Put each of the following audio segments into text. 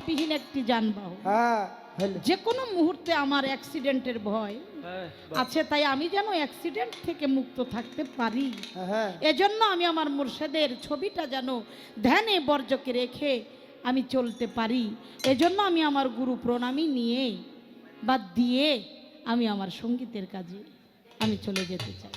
চালকবিহীন একটি যানবাহন, যে কোনো মুহূর্তে আমার অ্যাক্সিডেন্টের ভয় আছে, তাই আমি যেন অ্যাক্সিডেন্ট থেকে মুক্ত থাকতে পারি, এজন্য আমি আমার মুর্শিদের ছবিটা যেন ধ্যানে বর্জকে রেখে আমি চলতে পারি, এজন্য আমি আমার গুরু প্রণামী নিয়ে বা দিয়ে আমি আমার সঙ্গীতের কাজে আমি চলে যেতে চাই।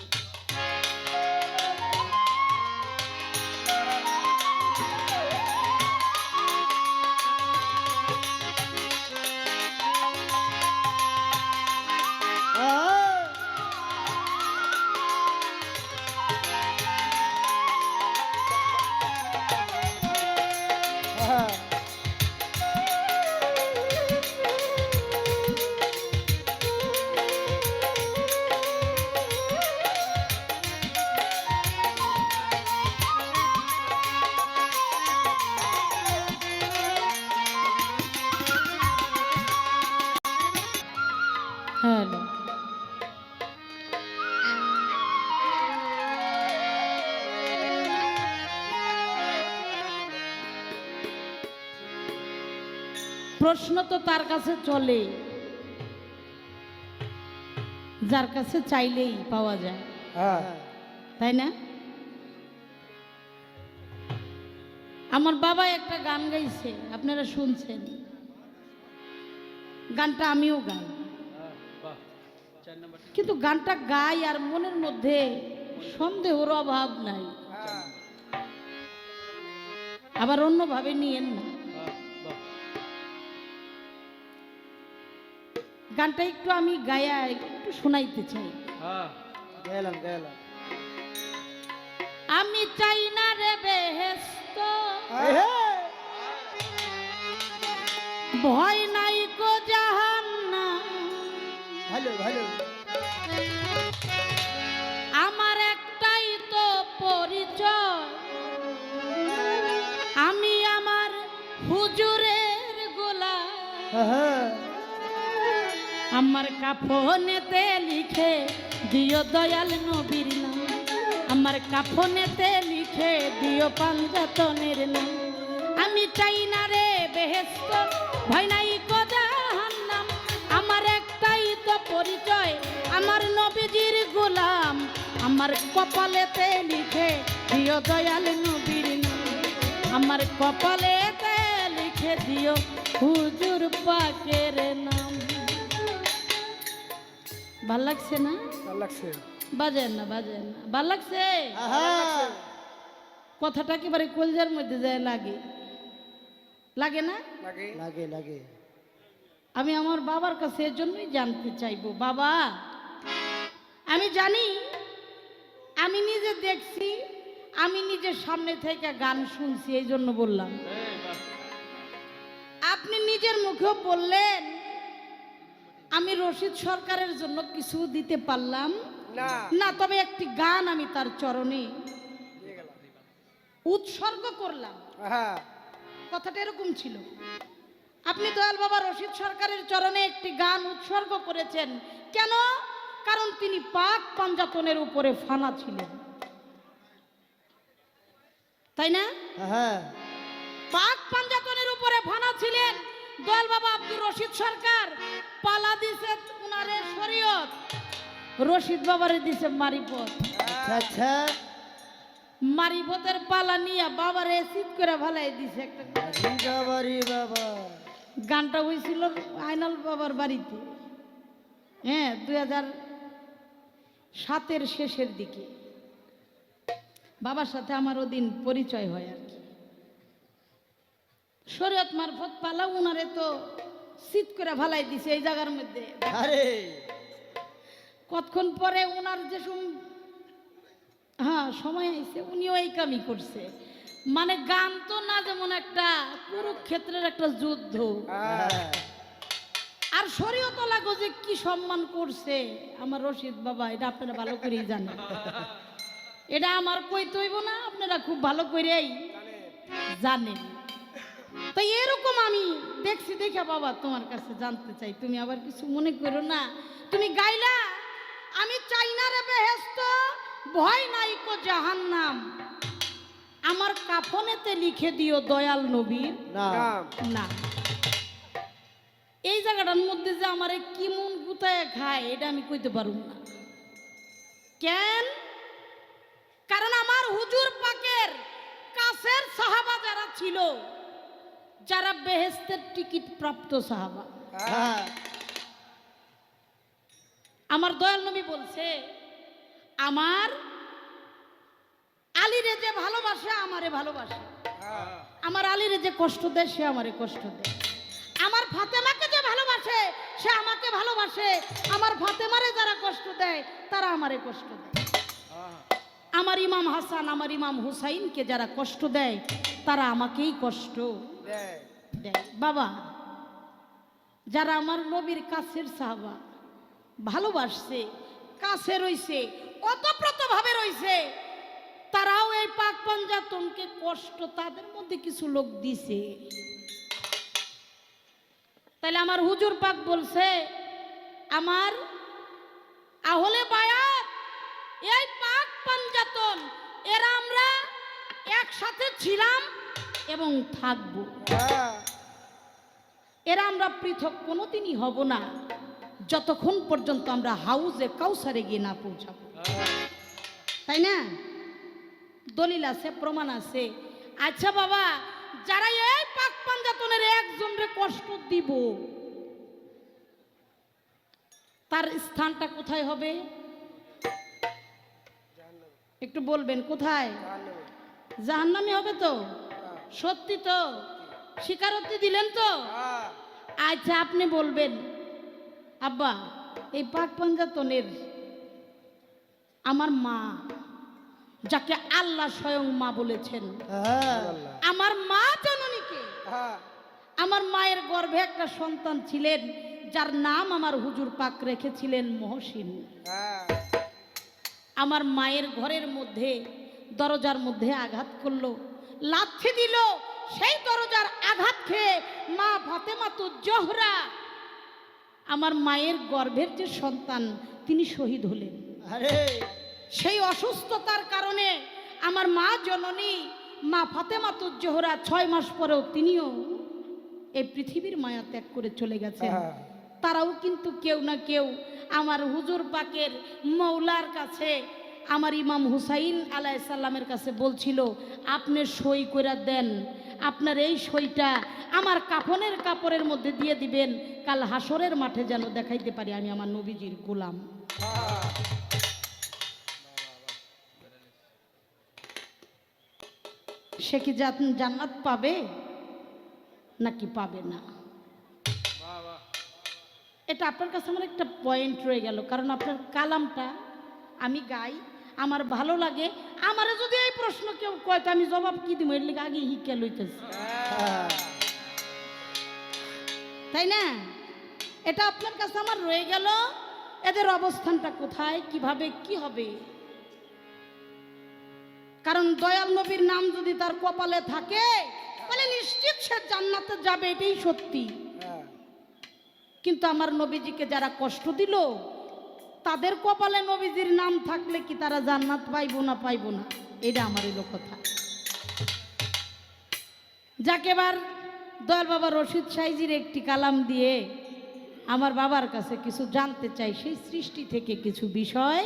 হ্যালো, প্রশ্ন তো তার কাছে চলে যার কাছে চাইলেই পাওয়া যায়, তাই না? আমার বাবা একটা গান গাইছে, আপনারা শুনছেন, গানটা আমিও গাই, কিন্তু গানটা গাই আর মনের মধ্যে সন্দেহর অভাব নাই, আবার অন্যভাবে নিয়েন না। গানটা একটু আমি গায়া একটু শোনাইতে চাই। আমি চাই না রে বেহেশত, ভয় নাই কো জাহান্নাম, ভালো ভালো, আমার একটাই তো পরিচয়, আমি আমার হুজুরের গোলাম, আমার কাফনেতে লিখে দিও দয়াল নবীর নাম, আমার কাফনেতে লিখে দিও পাঞ্জাতনের নাম। আমি চাই না রে বেহেশত, ভয় নাই কো জাহান্নাম, আমার একটাই তো পরিচয়, আমার নবীজির গোলাম, আমার কপালেতে লিখে দিও দয়াল নবীর নাম, আমার কপালেতে লিখে দিও হুজুর পাকের নাম। ভাল লাগছে না? ভাল লাগছে, বাজেন না, বাজেন না, ভাল লাগছে? কথাটা একেবারে কলজার মধ্যে যায়, লাগে লাগে না? লাগে লাগে লাগে। আমি আমার বাবার কাছে এর জন্যই জানতে চাইবো, বাবা আমি জানি, আমি নিজে দেখছি, আমি নিজের সামনে থেকে গান শুনছি, এই জন্য বললাম। আপনি নিজের মুখেও বললেন আমি রশিদ সরকারের জন্য কিছু দিতে পারলাম না, তবে একটি গান আমি তার চরণে উৎসর্গ করলাম। কথাটা এরকম ছিল, আপনি দয়াল বাবা রশিদ সরকারের চরণে একটি গান উৎসর্গ করেছেন, কেন? কারণ তিনি পাক পাঞ্জাতনের উপরে ফানা ছিলেন, তাই না? পাক পাঞ্জাতনের উপরে ফানা ছিলেন। দয়াল বাবা আব্দুর রশিদ সরকার পালা দিছে উনারে শরীয়ত, রশিদ বাবারে দিছে মারিফত। আচ্ছা, মারিফতের পালা নিয়ে বাবারে সিট করে ভালাই দিছে একটা। বাবা গানটা হয়েছিল আইনাল বাবার বাড়িতে, 2007-এর শেষের দিকে বাবার সাথে আমার ওদিন পরিচয় হয় আর কি। শরীয়ত মারফত পালা উনারে তো সিট করে ভালাই দিছে এই জায়গার মধ্যে। কতক্ষণ পরে উনার যে সময় আইছে, উনিও এই কামই করছে। মানে গান তো না, যেমন একটা কুরুক্ষেত্রের একটা যুদ্ধ, আর শরীয়ত লাগো যে কি সম্মান করছে আমার রশিদ বাবা, এটা আপনারা ভালো করেই জানেন, এটা আমার কইতে হইব না, আপনারা খুব ভালো করেই জানেন। তো এরকম আমি দেখছি, দেখে বাবা তোমার কাছে জানতে চাই, তুমি আবার কিছু মনে করো না, তুমি গাইলা আমি চাই না রে বেহেশত, ভয় নাই কো জাহান্নাম, আমার কাফনেতে লিখে দিও দয়াল নবীর নাম। এই জায়গাটার মধ্যে যে আমারে কি মন গুতায় খায় এটা আমি কইতে পারব না। কেন? কারণ আমার হুজুর পাকের কাছের সাহাবা যারা ছিল, যারা বেহেশতের টিকিট প্রাপ্ত সাহাবা, হ্যাঁ আমার দয়াল নবী বলছে, আমার আলীরে যে ভালোবাসে আমারে ভালোবাসে, আমার আলীরে যে কষ্ট দেয় সে আমারে কষ্ট দেয়, আমার ফাতেমাকে যে ভালোবাসে সে আমাকে ভালোবাসে, আমার ফাতেমারে যারা কষ্ট দেয় তারা আমারে কষ্ট দেয়, আমার ইমাম হাসান আমার ইমাম হুসাইনকে যারা কষ্ট দেয় তারা আমাকেই কষ্ট দেয়। বাবা, যারা আমার নবীর কাছের সাহাবা, ভালোবাসছে, কাছে রইছে, অতপ্রত ভাবে রইছে, তারাও এই পাক পাঞ্জাতনকে কষ্ট তাদের মধ্যে কিছু লোক দিছে। তাহলে আমার হুজুর পাক বলছে, আমার আহলে বায়াত এই পাক পাঞ্জাতন এরা আমরা একসাথে ছিলাম এবং থাকবো, এরা আমরা পৃথক কোনোদিনই হব না যতক্ষণ পর্যন্ত আমরা হাউজে কাউসারে গিয়ে না পৌঁছাবো। তাই না? দলিল আছে, প্রমাণ আছে। আচ্ছা বাবা, যারা এই পাক পাঞ্জাতনের একজনরে কষ্ট দিব, তার স্থানটা কোথায় হবে? একটু বলবেন কোথায়? জাহান্নামে হবে তো? সত্যি তো? স্বীকারোক্তি দিলেন তো? আচ্ছা আপনি বলবেন, আব্বা এই পাক পাঞ্জাতনের আমার মা, যাকে আল্লাহ স্বয়ং মা বলেছেন, আমার মা জননীকে, আমার মায়ের গর্ভে একটা সন্তান ছিলেন যার নাম আমার হুজুর পাক রেখেছিলেন মহসিন। আমার মায়ের ঘরের মধ্যে দরজার মধ্যে আঘাত করলো, লাথি দিল, সেই দরজার আঘাত খেয়ে মা ফাতেমাতুজ জোহরা আমার মায়ের গর্ভের যে সন্তান তিনি শহীদ হলেন। সেই অসুস্থতার কারণে আমার মা জননী মা ফাতেমাতুজ জোহরা 6 মাস পরেও তিনিও এই পৃথিবীর মায়া ত্যাগ করে চলে গেছেন। তারাও কিন্তু কেউ না কেউ আমার হুজুর পাকের মৌলার কাছে, আমার ইমাম হুসাইন আলাইহিস সালামের কাছে বলছিল, আপনি সই করে দেন, আপনার এই সইটা আমার কাফনের কাপড়ের মধ্যে দিয়ে দিবেন, কাল হাসরের মাঠে যেন দেখাইতে পারি আমি আমার নবীজির গোলাম। সে কি জান্নাত পাবে নাকি পাবে না? এটা আপনার কাছে আমার একটা পয়েন্ট রয়ে গেল, কারণ আপনার কালামটা আমি গাই, আমার ভালো লাগে। আমারে যদি এই প্রশ্ন কেউ কয় তো আমি জবাব কি দিব, এর লিগে আগে হিকে লইতেছি, তাই না? এটা আপনার কাছে আমার রয়ে গেল, এদের অবস্থানটা কোথায়, কিভাবে কি হবে। কারণ দয়াল নবীর নাম যদি তার কপালে থাকে তাহলে নিশ্চিত সে জান্নাতে যাবে, এটাই সত্যি। কিন্তু আমার নবীজিকে যারা কষ্ট দিল, তাদের কপালে নবীজির নাম থাকলে কি তারা জান্নাত পাইবো না পাইবো না, এটা আমার এলো কথা। যাকে এবার দয়াল বাবা রশিদ সাইজির একটি কালাম দিয়ে আমার বাবার কাছে কিছু জানতে চাই, সেই সৃষ্টি থেকে কিছু বিষয়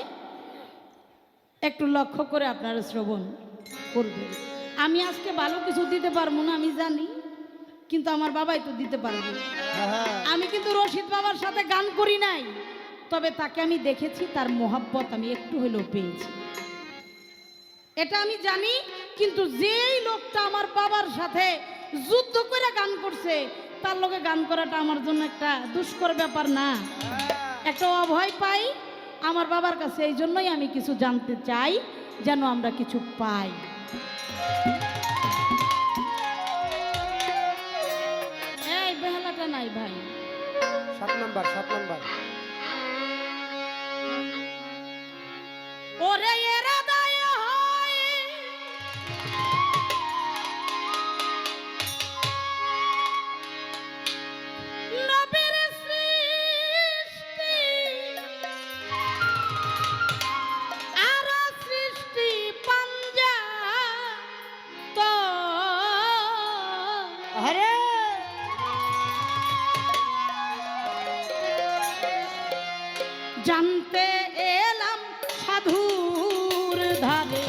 একটু লক্ষ্য করে আপনারা শ্রবণ করবেন। আমি আজকে ভালো কিছু দিতে পারবো না আমি জানি, কিন্তু আমার বাবাই তো দিতে পারবে। আমি কিন্তু রশিদ বাবার সাথে গান করি নাই, তবে তাকে আমি দেখেছি, তার মোহাব্বত আমি একটু হলেও পেয়েছি, এটা আমি জানি। কিন্তু যেই লোকটা আমার বাবার সাথে যুদ্ধ করে গান করছে, তার লোকে গান করাটা আমার জন্য একটা দুষ্কর ব্যাপার না, একটা অভয় পাই আমার বাবার কাছে। এই জন্যই আমি কিছু জানতে চাই, যেন আমরা কিছু পাই। এই বেহালাটা নাই ভাই, 7 নাম্বার ওরে এরা দায় হয় নবীর সৃষ্টি আর সৃষ্টি পাঞ্জা তো জানতে এলাম সাধুর ধারে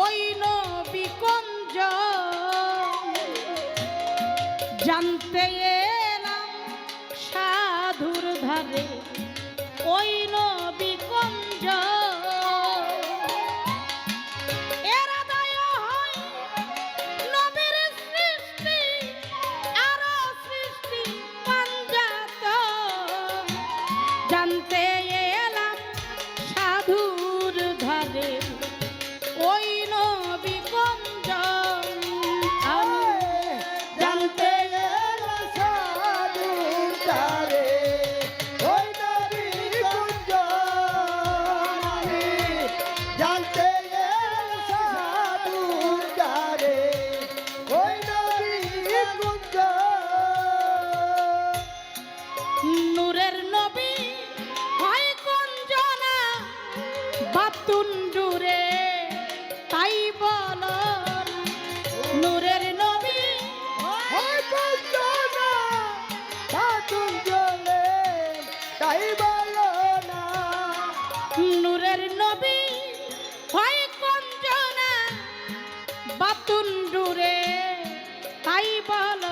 ওই নবী কুঞ্জ, জানতে এলাম সাধুর ধারে ওই নবী কুঞ্জ। এরা দয় হয় নবীর সৃষ্টি, আরো সৃষ্টি পাঞ্জাত, জানতে এলাম সাধুর ধারে ওই নবী কুঞ্জ। আমি জানতে এলাম সাধুর ধারে ওই নবী কুঞ্জ। আমি জানতে এলাম সাধুর ধারে ওই নবী কুঞ্জ। নূরের নবী হয় কুঞ্জনা বাতুন্ডুরে, তাই বল নূরের নবী হয় কুঞ্জনা বাতুঞ্জলে, তাই বলো না। নূরের নবী হয় কুঞ্জনা বাতুন্ডুরে, তাই বল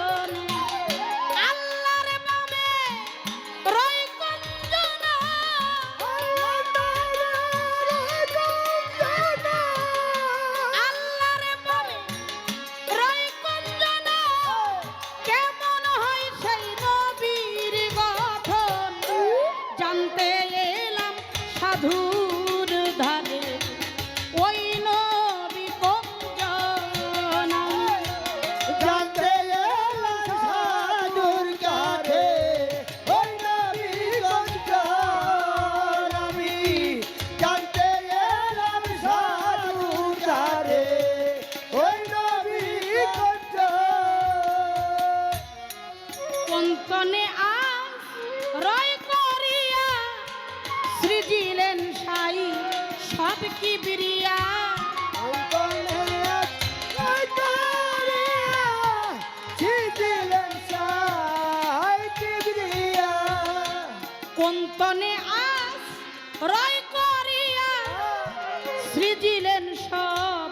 আল্লাহর বামে রয় কুঞ্জনা, আল্লাহর বামে রয় কুঞ্জনা, কেমন হয় সেই নবীর গঠন, জানতে এলাম সাধুর ধারে ওই নবী কুঞ্জ। জানতে এলাম সাধুর ধারে ওই নবী কুঞ্জ। আমি জানতে এলাম সাধুর ধারে ওই নবী কুঞ্জ। কন্তনে আজ রয় করিয়া সৃজিলেন সাই সব কি বিরিয়া, কন্তনে আজ রয় করিয়া সৃজিলেন সব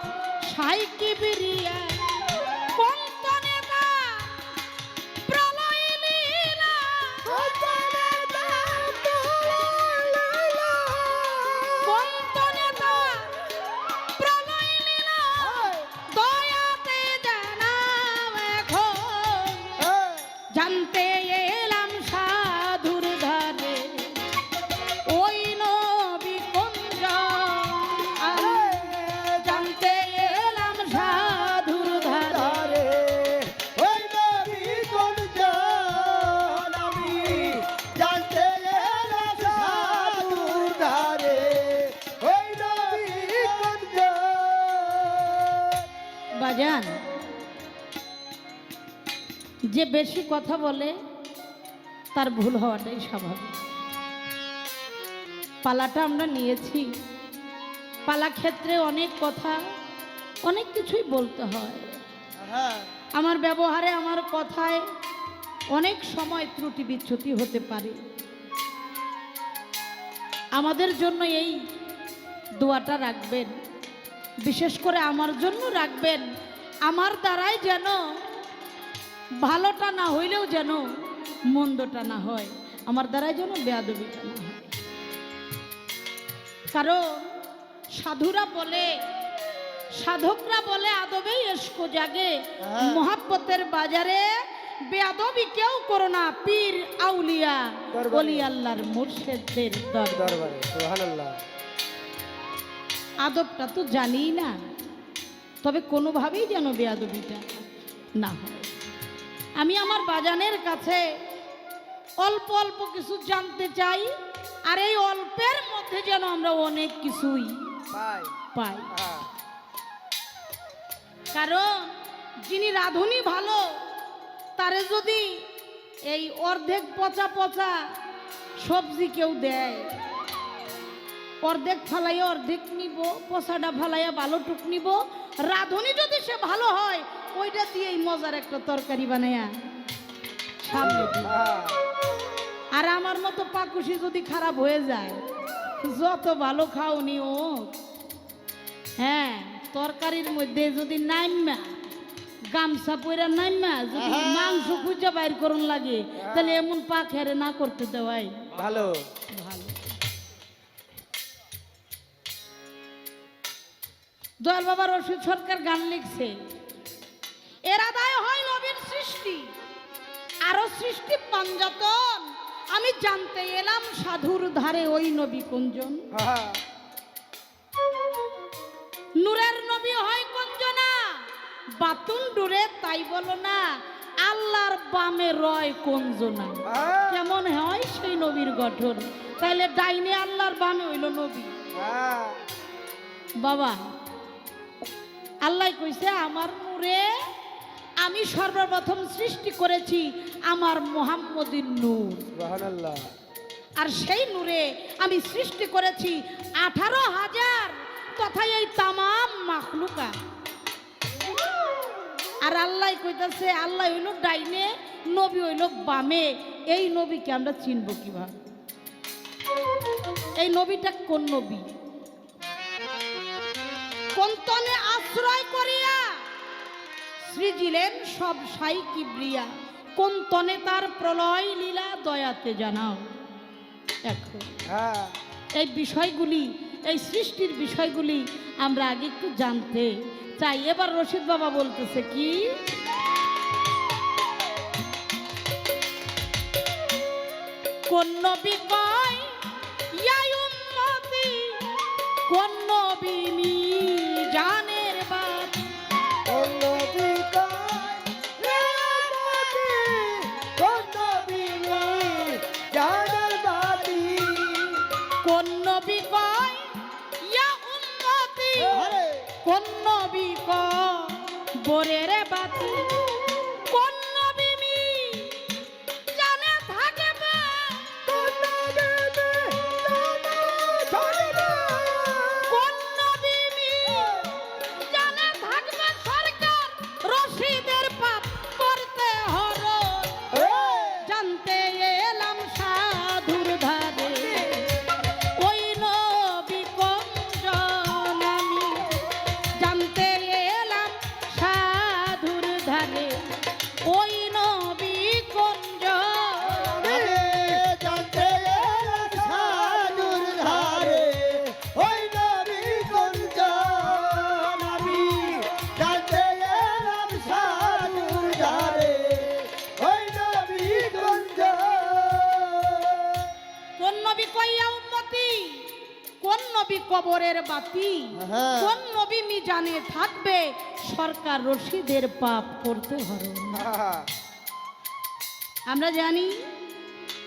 সাই কি বিরিয়া, কন্তনে তা প্রলয় লীলা, কন্তনে তা প্রলয় লীলা, দয়াতে জানাও এখন, জানতে এলাম সাধুর ধারে ওই নবী কুঞ্জ। আমি জানতে এলাম সাধুর ধারে ওই নবী কুঞ্জ। আমি জানতে এলাম সাধুর ধারে ওই নবী কুঞ্জ। বাজান, যে বেশি কথা বলে তার ভুল হওয়াটাই স্বাভাবিক। পালাটা আমরা নিয়েছি, পালা ক্ষেত্রে অনেক কথা অনেক কিছুই বলতে হয়। হ্যাঁ, আমার ব্যবহারে আমার কথায় অনেক সময় ত্রুটি বিচ্যুতি হতে পারে। আমাদের জন্য এই দোয়াটা রাখবেন, বিশেষ করে আমার জন্য রাখবেন, আমার দ্বারাই যেন ভালোটা না হইলেও যেন মন্দটা না হয়, আমার দ্বারাই যেন বেয়াদবিটা না হয়। কারণ সাধুরা বলে, সাধকরা বলে আদবেই এসকো জাগে, মহাব্বতের বাজারে বেয়াদবি কেউ করো না, পীর আউলিয়া দরবারে। ওলি আল্লাহর মুর্শিদদের দরবার। দরবারে সুবহানাল্লাহ। আদবটা তো জানিই না, তবে কোনোভাবেই যেন বেয়াদবিটা না হয়। আমি আমার বাজানের কাছে অল্প অল্প কিছু জানতে চাই, আর এই অল্পের মধ্যে যেন আমরা অনেক কিছুই পাই। পাই। হ্যাঁ, কারণ যিনি রাঁধুনি ভালো, তারে যদি এই অর্ধেক পচা পচা সবজি কেউ দেয়, অর্ধেক ফালাইয়া অর্ধেক নিব, পচাটা ফালাইয়া ভালো টুক নিব, রাঁধুনি যদি সে ভালো হয় ওইটা দিয়েই মজার একটা তরকারি বানায়া সামনে দিব। হ্যাঁ, আর আমার মতো পাকুশি যদি খারাপ হয়ে যায়, যত ভালো খাওনি হোক, হ্যাঁ, তরকারির মধ্যে যদি নাইমা গামছা পইরা নাইমা যদি মাংস খুঁজে বাইর করুন লাগে, তাহলে এমন পাক হেরে না করতে দেওয়াই ভালো। ভালো। দয়াল বাবা রশিদ সরকার গান লিখছে, এর আদায় হয় নবীর সৃষ্টি, আরো সৃষ্টি পাঞ্জাতন, আমি জানতে এলাম সাধুর ধারে ওই নবী কোনজন। হ্যাঁ, নূরের নবী হয় কোনজনা, বাতুন ডুরে তাই বলো না, আল্লাহর বামে রয় কোনজনা। হ্যাঁ, কেমন হয় সেই নবীর গঠন, তাইলে ডাইনে আল্লাহর বামে হইল নবী। হ্যাঁ, বাবা আল্লাহ কইছে, আমার নূরে আমি সর্বপ্রথম সৃষ্টি করেছি আমার মুহাম্মদীর নূর, সুবহানাল্লাহ। আর সেই নূরে আমি সৃষ্টি করেছি 18,000 তথা এই তামাম মাখলুকা। আর আল্লাহ কইতাছে, আল্লাহ হইল ডাইনে, নবী হইল বামে। এই নবীকে আমরা চিনব কিভাবে? এই নবীটা কোন নবী? কোন তনে আশ্রয় করিয়া সৃজিলেন সব সাই কিবরিয়া, কোন তনে তার প্রলয় লীলা দয়াতে জানাও। দেখো হ্যাঁ, এই বিষয়গুলি, এই সৃষ্টির বিষয়গুলি আমরা আগে একটু জানতে চাই। এবার রশিদ বাবা বলতেছে কি, কোন নবী কয় ইয়া উম্মতি, কোন নবী মি জানের বাত, কোন নবী কয় হে উম্মতি, কোন নবী জানের বাতি। কোন নবী কয় ইয়া উম্মতি, আরে, কোন নবী কয় বোরের বাতি, কোন নবী মি জানে থাকবে, কোন নবী জানে থাকবে, কোন নবী মি জানে থাকবে সরকার রশিদের পাপ করতে হরো, জানতে এলাম সাধুর ধারে ওই নবী কোনজন, আমি জানতে এলাম সাধুর ধারে ওই নবী কোনজন। জানতে এলাম সাধুর ধারে ওই নবী কোনজন, আমি জানতে এলাম সাধুর ধারে ওই নবী কোনজন। কোন নবী কইয়া উম্মতি, কোন নবী কবরের বাতি, হ্যাঁ। কোন নবী মি জানে থাকবে সরকার রশিদের পাপ করতে হবে। আমরা জানি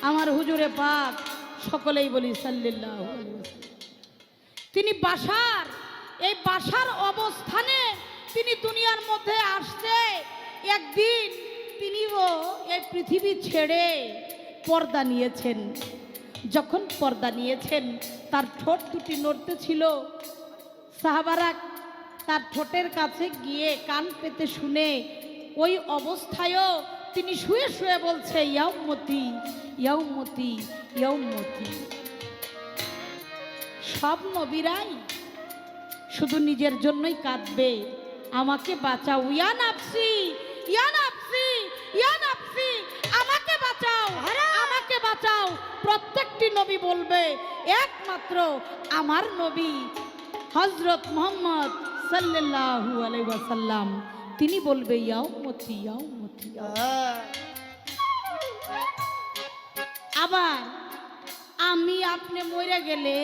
আমার হুজুরে পাক, সকলেই বলি সাল্লাল্লাহু আলাইহি ওয়াসাল্লাম, তিনি বাসার, এই বাসার অবস্থানে তিনি দুনিয়ার মধ্যে আসছে। একদিন তিনিও এই পৃথিবী ছেড়ে পর্দা নিয়েছেন। যখন পর্দা নিয়েছেন, তার ঠোঁট দুটি নড়তে ছিল। সাহাবারা তার ঠোঁটের কাছে গিয়ে কান পেতে শুনে, ওই অবস্থায়ও তিনি শুয়ে শুয়ে বলছে, ইয়া উম্মতি, ইয়া উম্মতি, ইয়া উম্মতি। সব নবীরাই শুধু নিজের জন্যই কাঁদবে, আমাকে বাঁচাও, ইয়া নাফসি, ইয়া নাফসি, ইয়া নাফসি, আমাকে বাঁচাও, আমাকে বাঁচাও। প্রত্যেকটি নবী বলবে, একমাত্র আমার নবী হযরত মুহাম্মদ সাল্লাল্লাহু আলাইহি ওয়াসাল্লাম, তিনি বলবে ইয়া উম্মতি, ইয়া উম্মতি, ইয়া উম্মতি। আবার আমি আপনি মরে গেলে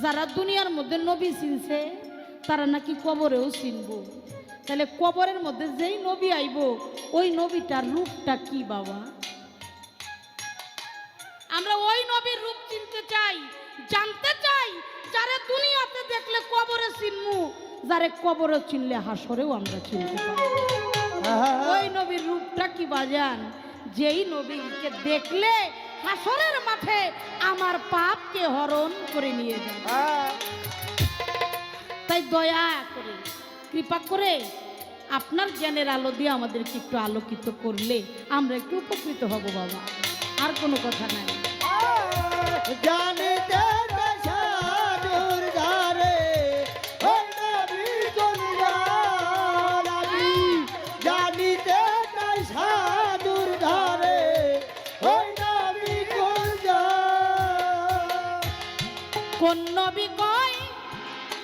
যারা দুনিয়ার মধ্যে নবী চিনছে, তারা নাকি কবরেও চিনব। তাহলে কবরের মধ্যে যেই নবী আইব, ওই নবীটার রূপটা কি বাবা? আমরা ওই নবীর রূপ চিনতে চাই, জানতে চাই, যারা দুনিয়াতে দেখলে কবরে চিনমু, যারে কবরে চিনলে হাসরেও আমরা চিনতে পারি। ওই নবীর রূপটা কি বাজান? যেই নবীকে দেখলে হাসরের মাঠে আমার পাপকে হরণ করে নিয়ে যায়। তাই দয়া করে, কৃপা করে আপনার জ্ঞানের আলো দিয়ে আমাদেরকে একটু আলোকিত করলে আমরা একটু উপকৃত হব বাবা। আর কোনো কথা নাই। জানিতে চাই সাধুর ধারে ওই নবী কোন জন, আমি জানিতে চাই সাধুর ধারে ওই নবী কোন জন। কোন নবী কয়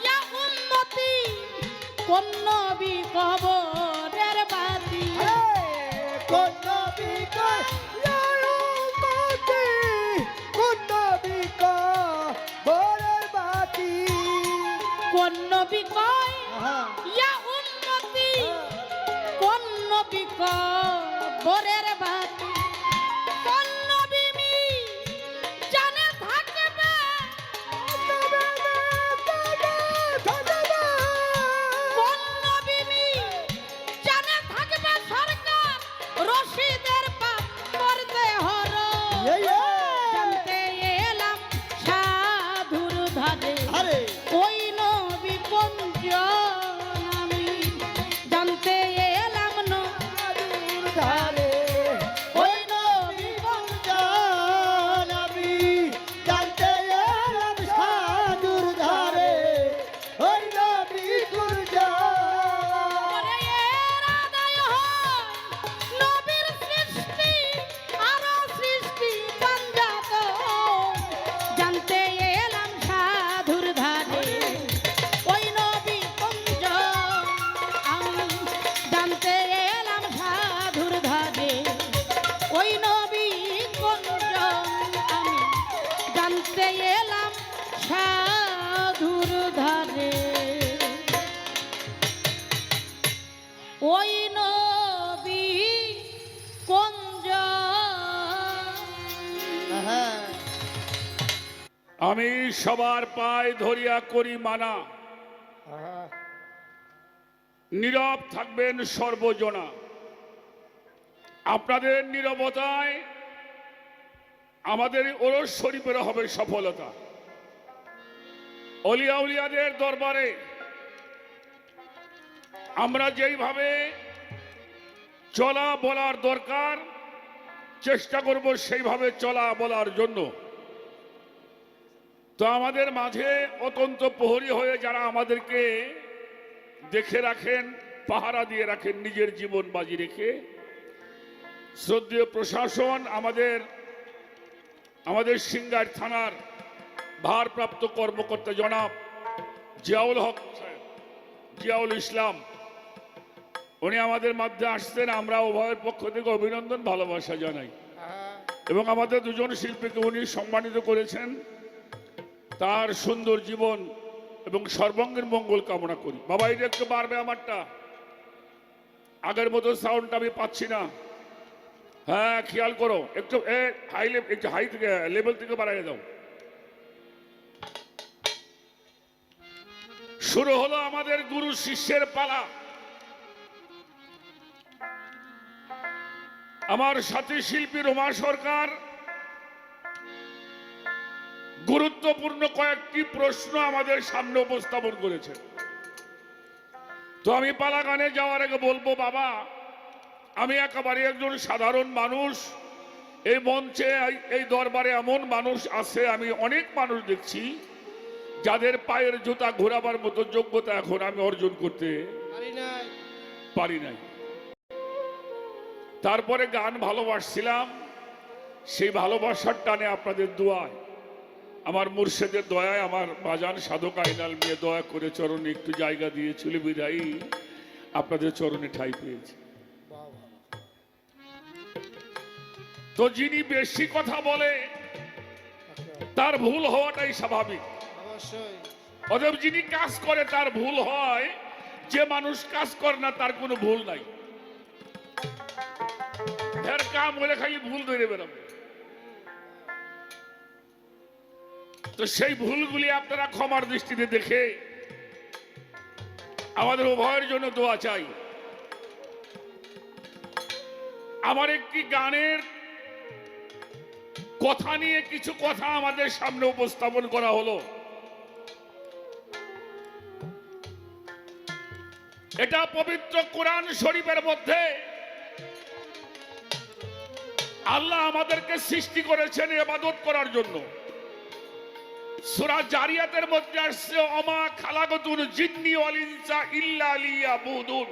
ইয়া উম্মতি, কোন নবী কবরের বাতি, কোন নবী কয় ইয়া উম্মতি, কোন নবী কবরের বাতি। কোন নবী কয় আহা, ইয়া উম্মতি, কোন নবী কবরের বাতি, কোন নবী মি জানে থাকবে, কোন নবী মি জানে থাকবে সরকার রশিদের পাপ করতে হর। এই, এই। জানতে এলাম সাধুর ধারে আরে ওই নবী কোন জন, আমি জানতে এলাম সাধুর ধারে ওই নবী কোন জন, আমি জানতে এলাম সাধুর ধারে ওই নবী কোন জন। ওরে এর আদায় হয় নবীর সৃষ্টি আরো সৃষ্টি পাঞ্জাত, জানতে এলাম সাধুর ধারে ওই নবী কোন জন, আমি জানতে এলাম সাধুর ধারে ওই নবী কোন জন, আমি জানতে এলাম সাধুর ধারে ওই নবী কোন জন। হ্যাঁ, আমি সবার পায় ধরিয়া করি মানা, নীরব থাকবেন সর্বজনা। আপনাদের নীরবতায় আমাদের ওরস শরীফের হবে সফলতা। অলিয়া উলিয়াদের দরবারে আমরা যেইভাবে চলা বলার দরকার চেষ্টা করব সেইভাবে চলা বলার জন্য। তো আমাদের মাঝে অত্যন্ত প্রহরী হয়ে যারা আমাদেরকে দেখে রাখেন, পাহারা দিয়ে রাখেন নিজের জীবন বাজি রেখে, শ্রদ্ধেয় প্রশাসন, আমাদের সিংগার থানার ভারপ্রাপ্ত কর্মকর্তা জনাব জিয়াউল হক সাহেব, জিয়াউল ইসলাম, উনি আমাদের মধ্যে আসছেন। আমরা উভয়ের পক্ষ থেকে অভিনন্দন ভালোবাসা জানাই এবং আমাদের দুজন শিল্পীকে উনি সম্মানিত করেছেন। তার সুন্দর জীবন এবং সর্বাঙ্গীন মঙ্গল কামনা করি। বাবা এটা একটু বাড়বে, আমারটা আগের মতো সাউন্ডটা আমি পাচ্ছি না। হ্যাঁ খেয়াল করো, একটু একটু হাই থেকে লেভেল থেকে বাড়াই দাও। শুরু হলো আমাদের গুরু শিষ্যের পালা। আমার সাথী শিল্পী রোমা সরকার গুরুত্বপূর্ণ কয়েকটি প্রশ্ন আমাদের সামনে উপস্থাপন করেছে। তো আমি পালা গানে যাওয়ার আগে বলবো, বাবা আমি একেবারে একজন সাধারণ মানুষ। এই মঞ্চে এই দরবারে এমন মানুষ আছে, আমি অনেক মানুষ দেখছি যাদের পায়ের জুতা ঘোরাবার মতো যোগ্যতা এখন আমি অর্জন করতে পারি নাই। তারপরে গান ভালোবাসছিলাম, সেই ভালোবাসার টানে আপনাদের দোয়ায়, আমার মুর্শিদের দয়ায়, আমার বাজান সাধক আইনাল মেয়ে দয়া করে চরণে একটু জায়গা দিয়েছিল বিধায়ী আপনাদের চরণে ঠাঁই পেয়েছি। তো যিনি বেশি কথা বলে তার ভুল হওয়াটাই স্বাভাবিক। অতএব যিনি কাজ করে তার ভুল হয়, যে মানুষ কাজ করে না তার কোনো ভুল নাই। এর কাম হলে খালি ভুল ধরে বেরোবে। তো সেই ভুলগুলি আপনারা ক্ষমার দৃষ্টিতে দেখে আমাদের উভয়ের জন্য দোয়া চাই। আমার একটি গানের কথা নিয়ে কিছু কথা আমাদের সামনে উপস্থাপন করা হলো। এটা পবিত্র কোরআন শরীফের মধ্যে আল্লাহ আমাদেরকে সৃষ্টি করেছেন ইবাদত করার জন্য। সূরা জারিয়াতের মধ্যে আসছে ওমা খালাকাতুল জিন্নি ওয়াল ইনসা ইল্লা লিয়াবুদুন,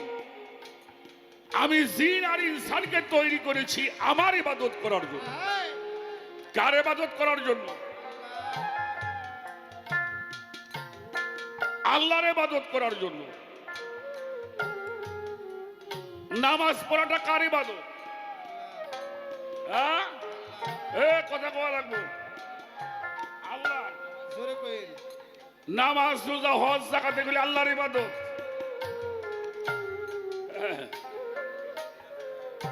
আমি জিন আর ইনসানকে তৈরি করেছি আমার ইবাদত করার জন্য। কার ইবাদত করার জন্য? আল্লাহর ইবাদত করার জন্য। নামাজ পড়াটা কার ইবাদত? হ্যাঁ, কথা কওয়া লাগবে। আল্লাহ নামাজ রোজা হজ যাকাত এগুলি আল্লাহর ইবাদত।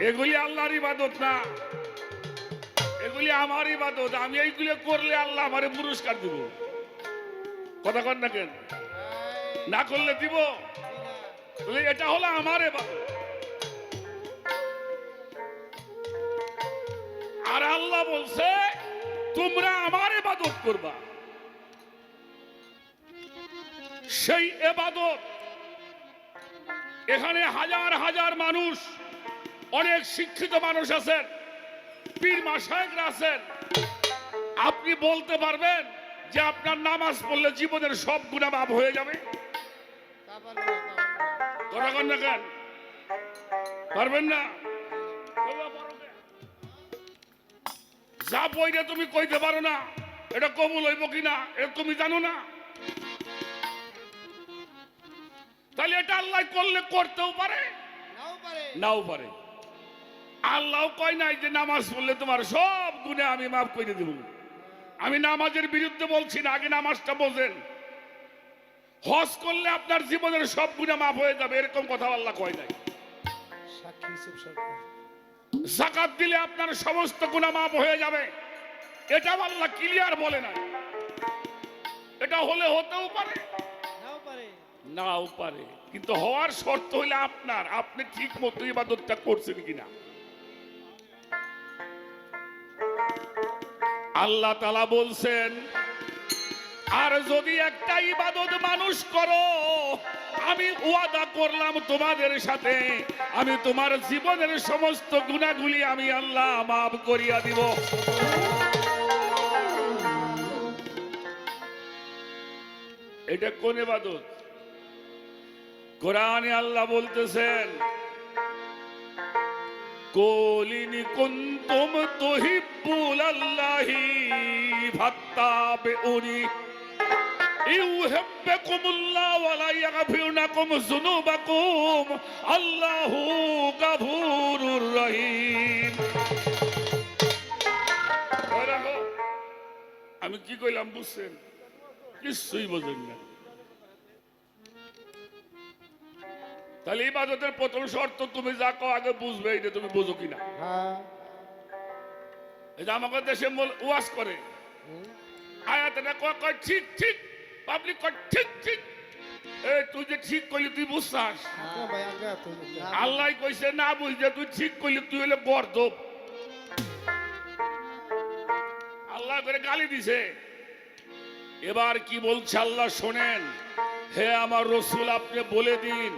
এগুলি আল্লাহর ইবাদত না, এগুলি আমার ইবাদত। আমি এইগুলো করলে আল্লাহ আমারে পুরস্কার দিব। কথা কন না কেন? না করলে দিব? এটা হলো আমার ইবাদত। আর আল্লাহ বলছে তোমরা আমার ইবাদত করবা। সেই ইবাদত এখানে হাজার হাজার মানুষ, অনেক শিক্ষিত মানুষ আছেন, পীর মাশায়েখরা আছেন। আপনি বলতে পারবেন যে আপনার নামাজ পড়লে জীবনের সব গুনাহ মাফ হয়ে যাবে? কথা কন না কেন? পারবেন না? যা বইটা তুমি কইতে পারো না, এটা কবুল হইব কিনা এটা তুমি জানো না। তাহলে এটা আল্লাহ করলে করতেও পারে, নাও পারে। আল্লাহ কয় নাই যে নামাজ পড়লে তোমার সব গুনাহ আমি মাফ করে দেব। আমি নামাজের বিরুদ্ধে বলছি না, আগে নামাজটা বোঝেন। হজ করলে আপনার জীবনের সব গুনাহ মাফ হয়ে যাবে, এরকম কথা আল্লাহ কয় নাই। যাকাত দিলে আপনার সমস্ত গুনাহ মাফ হয়ে যাবে, এটা আল্লাহ ক্লিয়ার বলে নাই। এটা হলে হতেও পারে, নাও পারে, কিন্তু হওয়ার শর্ত হইলে আপনার, আপনি ঠিক মতো ইবাদতটা করছেন কিনা। আল্লাহ তাআলা বলছেন আর যদি একটা ইবাদত মানুষ করো, আমি ওয়াদা করলাম তোমাদের সাথে, আমি তোমার জীবনের সমস্ত গুনাহগুলি আমি আল্লাহ মাফ করিয়া দিব। এটা কোন ইবাদত? কোরআনে আল্লাহ বলতেছেন কুলিন কুনতুম তুহিব্বুনাল্লাহি ফাত্তাবিউনি ইউহিব্বুকুমুল্লাহু ওয়া লা ইয়াগফিরু লাকুম যুনুবাকুম আল্লাহু গফুরুর রহিম। আমি কি কইলাম বুঝছেন? কিছুই বোঝেন না। তাহলে ইবাদতের প্রথম শর্ত তুমি যা কও আগে বুঝবে, এটা তুমি বুঝো কিনা। এই যে আমাদের দেশে ওয়াজ করে আয়াত এটা কয় ঠিক ঠিক, পাবলিক কয় ঠিক ঠিক। এই তুই যে ঠিক কইলি তুই বুঝছাস? আল্লাহ কইছে না বুঝতে তুই ঠিক কইলি তুই হলে গর্দব। আল্লাহ করে গালি দিছে। এবার কি বলছে আল্লাহ শোনেন, হে আমার রসুল আপনি বলে দিন,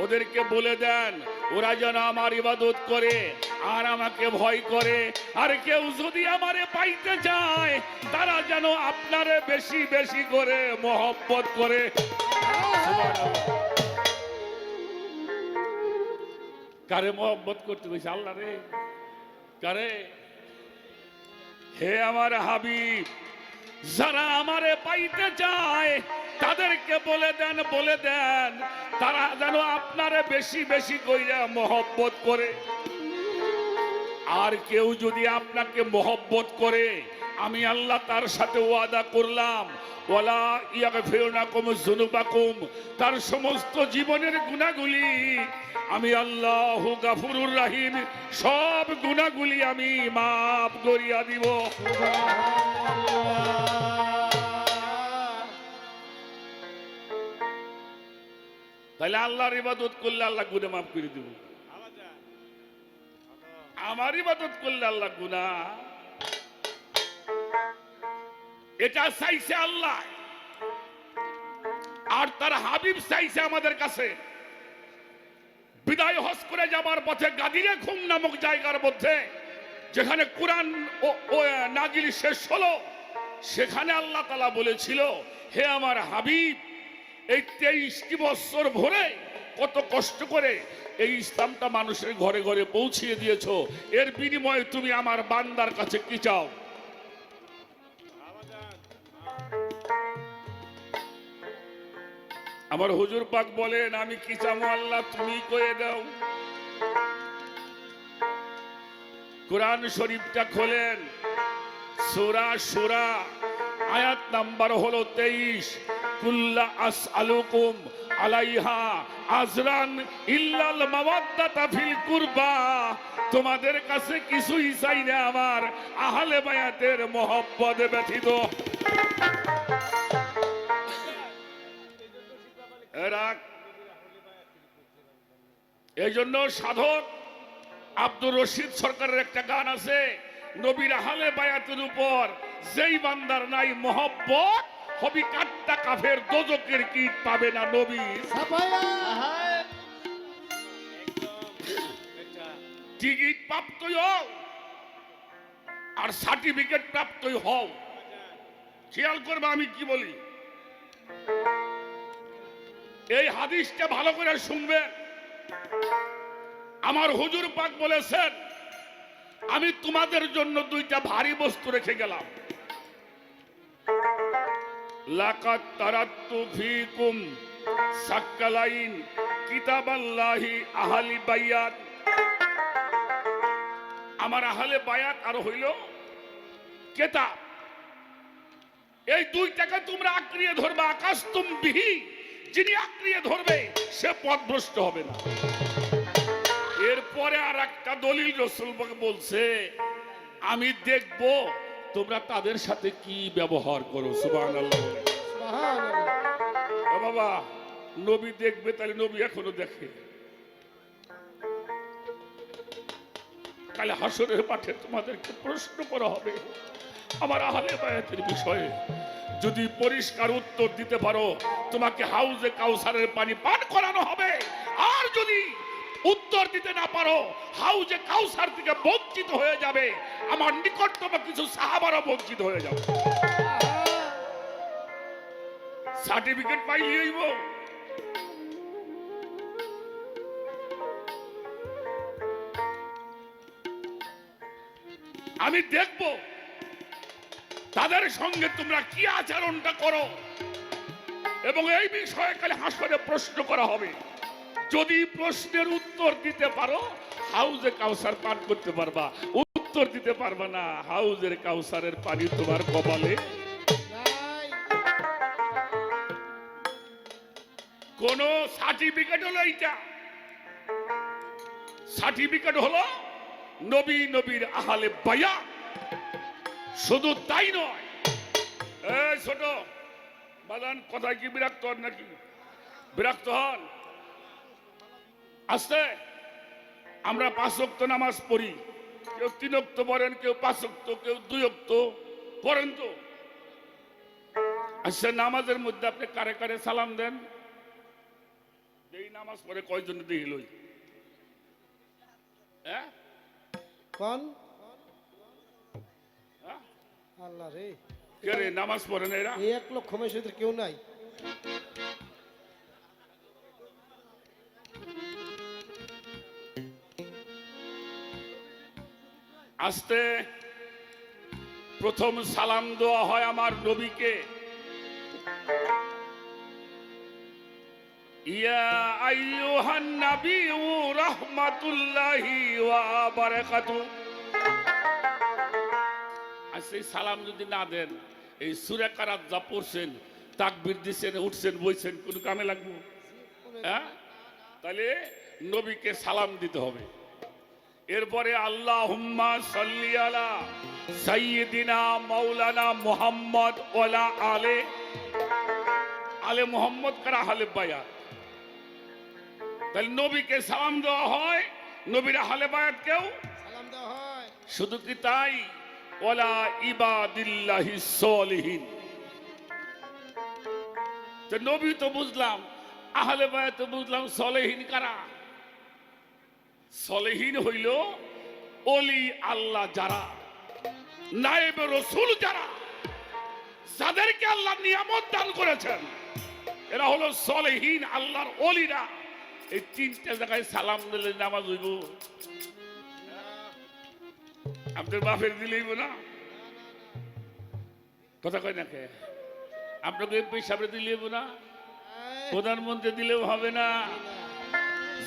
ওদেরকে বলে দেন ওরা যেন আমার ইবাদত করে আর আমাকে ভয় করে, আর কেউ যদি আমারে পাইতে চায় তারা যেন আপনারে বেশি বেশি করে মহব্বত করে। কারে মহব্বত করতে কইছে আল্লাহ রে? কারে? হে আমার হাবিব, যারা আমারে পাইতে চায় তাদেরকে বলে দেন তারা যেন আপনারে বেশি বেশি কইরা মহব্বত করে। আর কেউ যদি আপনাকে মহব্বত করে, আমি আল্লাহ তার সাথে ওয়াদা করলাম ওয়ালা ইয়াগফিরু লাকুম যুনুবাকুম, তার সমস্ত জীবনের গুনাহগুলি আমি আল্লাহু গফুরুর রহিম, সব গুনাহগুলি আমি মাফ করিয়া দিব। তাহলে আল্লাহর ইবাদত করলে আল্লাহ গুনাহ মাফ করে দিব। আমার ইবাদত করলে আল্লাহ গুনাহ, এটা চাইছে আল্লাহ আর তার হাবিব চাইছে আমাদের কাছে। বিদায় হজ করে যাবার পথে গাদিরে খুম নামক জায়গার মধ্যে যেখানে কোরআন ও নাজিল শেষ হলো, সেখানে আল্লাহ তাআলা বলেছিল, হে আমার হাবিব, এই 23টি বছর ভরে কত কষ্ট করে এই ইসলামটা মানুষের ঘরে ঘরে পৌঁছিয়ে দিয়েছো, এর বিনিময়ে তুমি আমার বান্দার কাছে কি চাও? আমার হুজুর পাক বলেন, আমি কি চাবো আল্লাহ তুমি কয়ে দাও। কোরআন শরীফটা খোলেন, সূরা সূরা আয়াত নাম্বার হলো 23, কুল্লা আসআলুকুম আলাইহা আজরান ইল্লাল মাওয়াদ্দাতা ফিল কুরবা, তোমাদের কাছে কিছুই চাই না আমার আহলে বায়াতের মহব্বত ব্যতীত। এই জন্য সাধক আব্দুর রশিদ সরকারের একটা গান আছে, নবীর আহলে বায়াতের উপর যেই বান্দার নাই মহব্বত, হবি কাট্টা কাফের, দোজকের কীট পাবে না নবী। টিকিট প্রাপ্তই হও আর সার্টিফিকেট প্রাপ্তই হও। খেয়াল করবে আমি কি বলি, এই হাদিসটা ভালো করে শুনবেন। আমার হুজুর পাক বলেছেন, আমি তোমাদের জন্য দুইটা ভারী বস্তু রেখে গেলাম। লাকাত তারাত্তু ফীকুম সাক্কালাইন কিতাবাল্লাহি আহলি বায়াত, আমার আহলে বায়াত আর হইল কিতাব, এই দুইটাকে তোমরা আঁকড়িয়ে ধরবে। আকাশ বিহি, যিনি আঁকড়িয়ে ধরবে সে পথভ্রষ্ট হবে না। এরপরে আর একটা দলিল রাসূল বলছে, আমি দেখব তোমরা তাদের সাথে কি ব্যবহার করো। সুবহানাল্লাহ, সুবহানাল্লাহ। বাবা, নবী দেখবে, তাহলে নবী এখনো দেখে। কাল হাসরের মাঠে তোমাদেরকে প্রশ্ন করা হবে আমার আহলে বায়াতের বিষয়ে। যদি পরিষ্কার উত্তর দিতে পারো, তোমাকে হাউজে কাউসারের পানি পান করানো হবে। আর যদি উত্তর দিতে না পারো, হাউজে কাউসার থেকে বঞ্চিত হয়ে যাবে, আমার নিকটতম কিছু সাহাবারা বঞ্চিত হয়ে যাবে। সার্টিফিকেট পাইলে হইব। আমি দেখব তাদের সঙ্গে তোমরা কি আচরণটা করো, এবং এই বিষয়ে কাল হাসরে প্রশ্ন করা হবে। যদি প্রশ্নের উত্তর দিতে পারো, হাউজে কাউসার পান করতে পারবা। উত্তর দিতে পারবা না, হাউজের কাউসারের পানি তোমার কপালে কোন সার্টিফিকেট হলো এইটা? সার্টিফিকেট হলো নবী, নবীর আহলে বায়াত। শুধু তাই নয়, এই ছোট বাদান, কথায় কি বিরক্ত হন নাকি? বিরক্ত হন? আস্তে, আমরা 5 ওয়াক্ত নামাজ পড়ি, কেউ 3 ওয়াক্ত পড়েন, কেউ 5 ওয়াক্ত, কেউ 2 ওয়াক্ত পড়েন। তো আচ্ছা, নামাজের মধ্যে আপনি কারে কারে সালাম দেন? এই নামাজ পড়ে কয়জন দিল? হ্যাঁ, কোন আল্লাহ রে, কে রে নামাজ পড়েন এরা? 1 লক্ষ মানুষের কেউ নাই। আস্তে, প্রথম সালাম দেওয়া হয় আমার নবীকে। ইয়া আইয়ুহান নাবিয়্যু রাহমাতুল্লাহি ওয়া বারাকাতুহু। আচ্ছা, এই সালাম যদি না দেন, এই সূরা কারাত যা পড়ছেন, তাকবীর দিছেন, উঠছেন, বইছেন, কোন কামে লাগবে? হ্যাঁ, তাহলে নবীকে সালাম দিতে হবে। এরপরে আল্লাহুম্মা সাল্লি আলা সাইয়্যিদিনা মাওলানা মুহাম্মদ ওয়ালা আলে মুহাম্মদ কারা আহলে বায়াত। তাহলে নবীকে সালাম দেওয়া হয়, নবীর আহলে বায়াতকেও সালাম দেওয়া হয়। শুধু কি তাই? ওয়ালা ইবাদিল্লাহিস সলিহিন। তো নবী তো বুঝলাম, আহলে বায়াত তো বুঝলাম, সলেহীন কারা? সলেহীন হইল অলি আল্লাহ যারা, নায়েবে রসুল যারা, যাদেরকে আল্লাহ নিয়ামত দান করেছেন, এরা হলো সলেহীন আল্লাহর অলিরা। এই তিনটা জায়গায় সালাম দিলে নামাজ হইব। আপনার বাপের দিলেই না কথা কয় না কে? আপনাকে এমপি সাহেব দিলেই না, প্রধানমন্ত্রী দিলেও হবে না।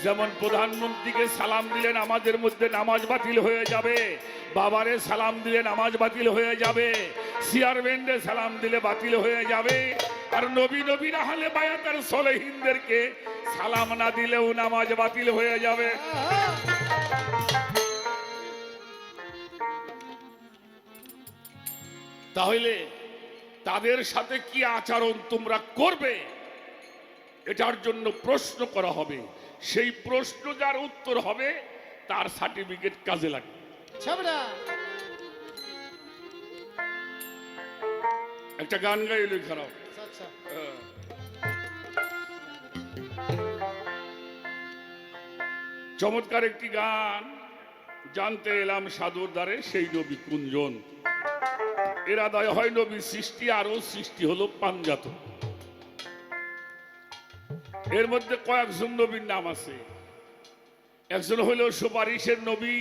যেমন প্রধানমন্ত্রীকে সালাম দিলে নামাজের মধ্যে নামাজ বাতিল হয়ে যাবে, বাবারে সালাম দিলে নামাজ বাতিল হয়ে যাবে, চেয়ারম্যানরে সালাম দিলে বাতিল হয়ে যাবে। আর নবী না হলে বায়াতের সলেহীনদেরকে সালাম না দিলেও নামাজ বাতিল হয়ে যাবে। তাহলে তাদের সাথে কি আচরণ তোমরা করবে, এটার জন্য প্রশ্ন করা হবে। সেই প্রশ্ন যার উত্তর হবে তার সার্টিফিকেট কাজে লাগবে। ছাবড়া একটা গান গাইলে খারাপ। আচ্ছা চমৎকার একটি গান। জানতে এলাম সাধুর দ্বারে সেই নবী কুঞ্জন, এরা দায় হয় নবী সৃষ্টি, আরো সৃষ্টি হলো পাঞ্জাত। এর মধ্যে কয়েকজন নবীর নাম আছে। একজন হইল সুপারিশের নবী,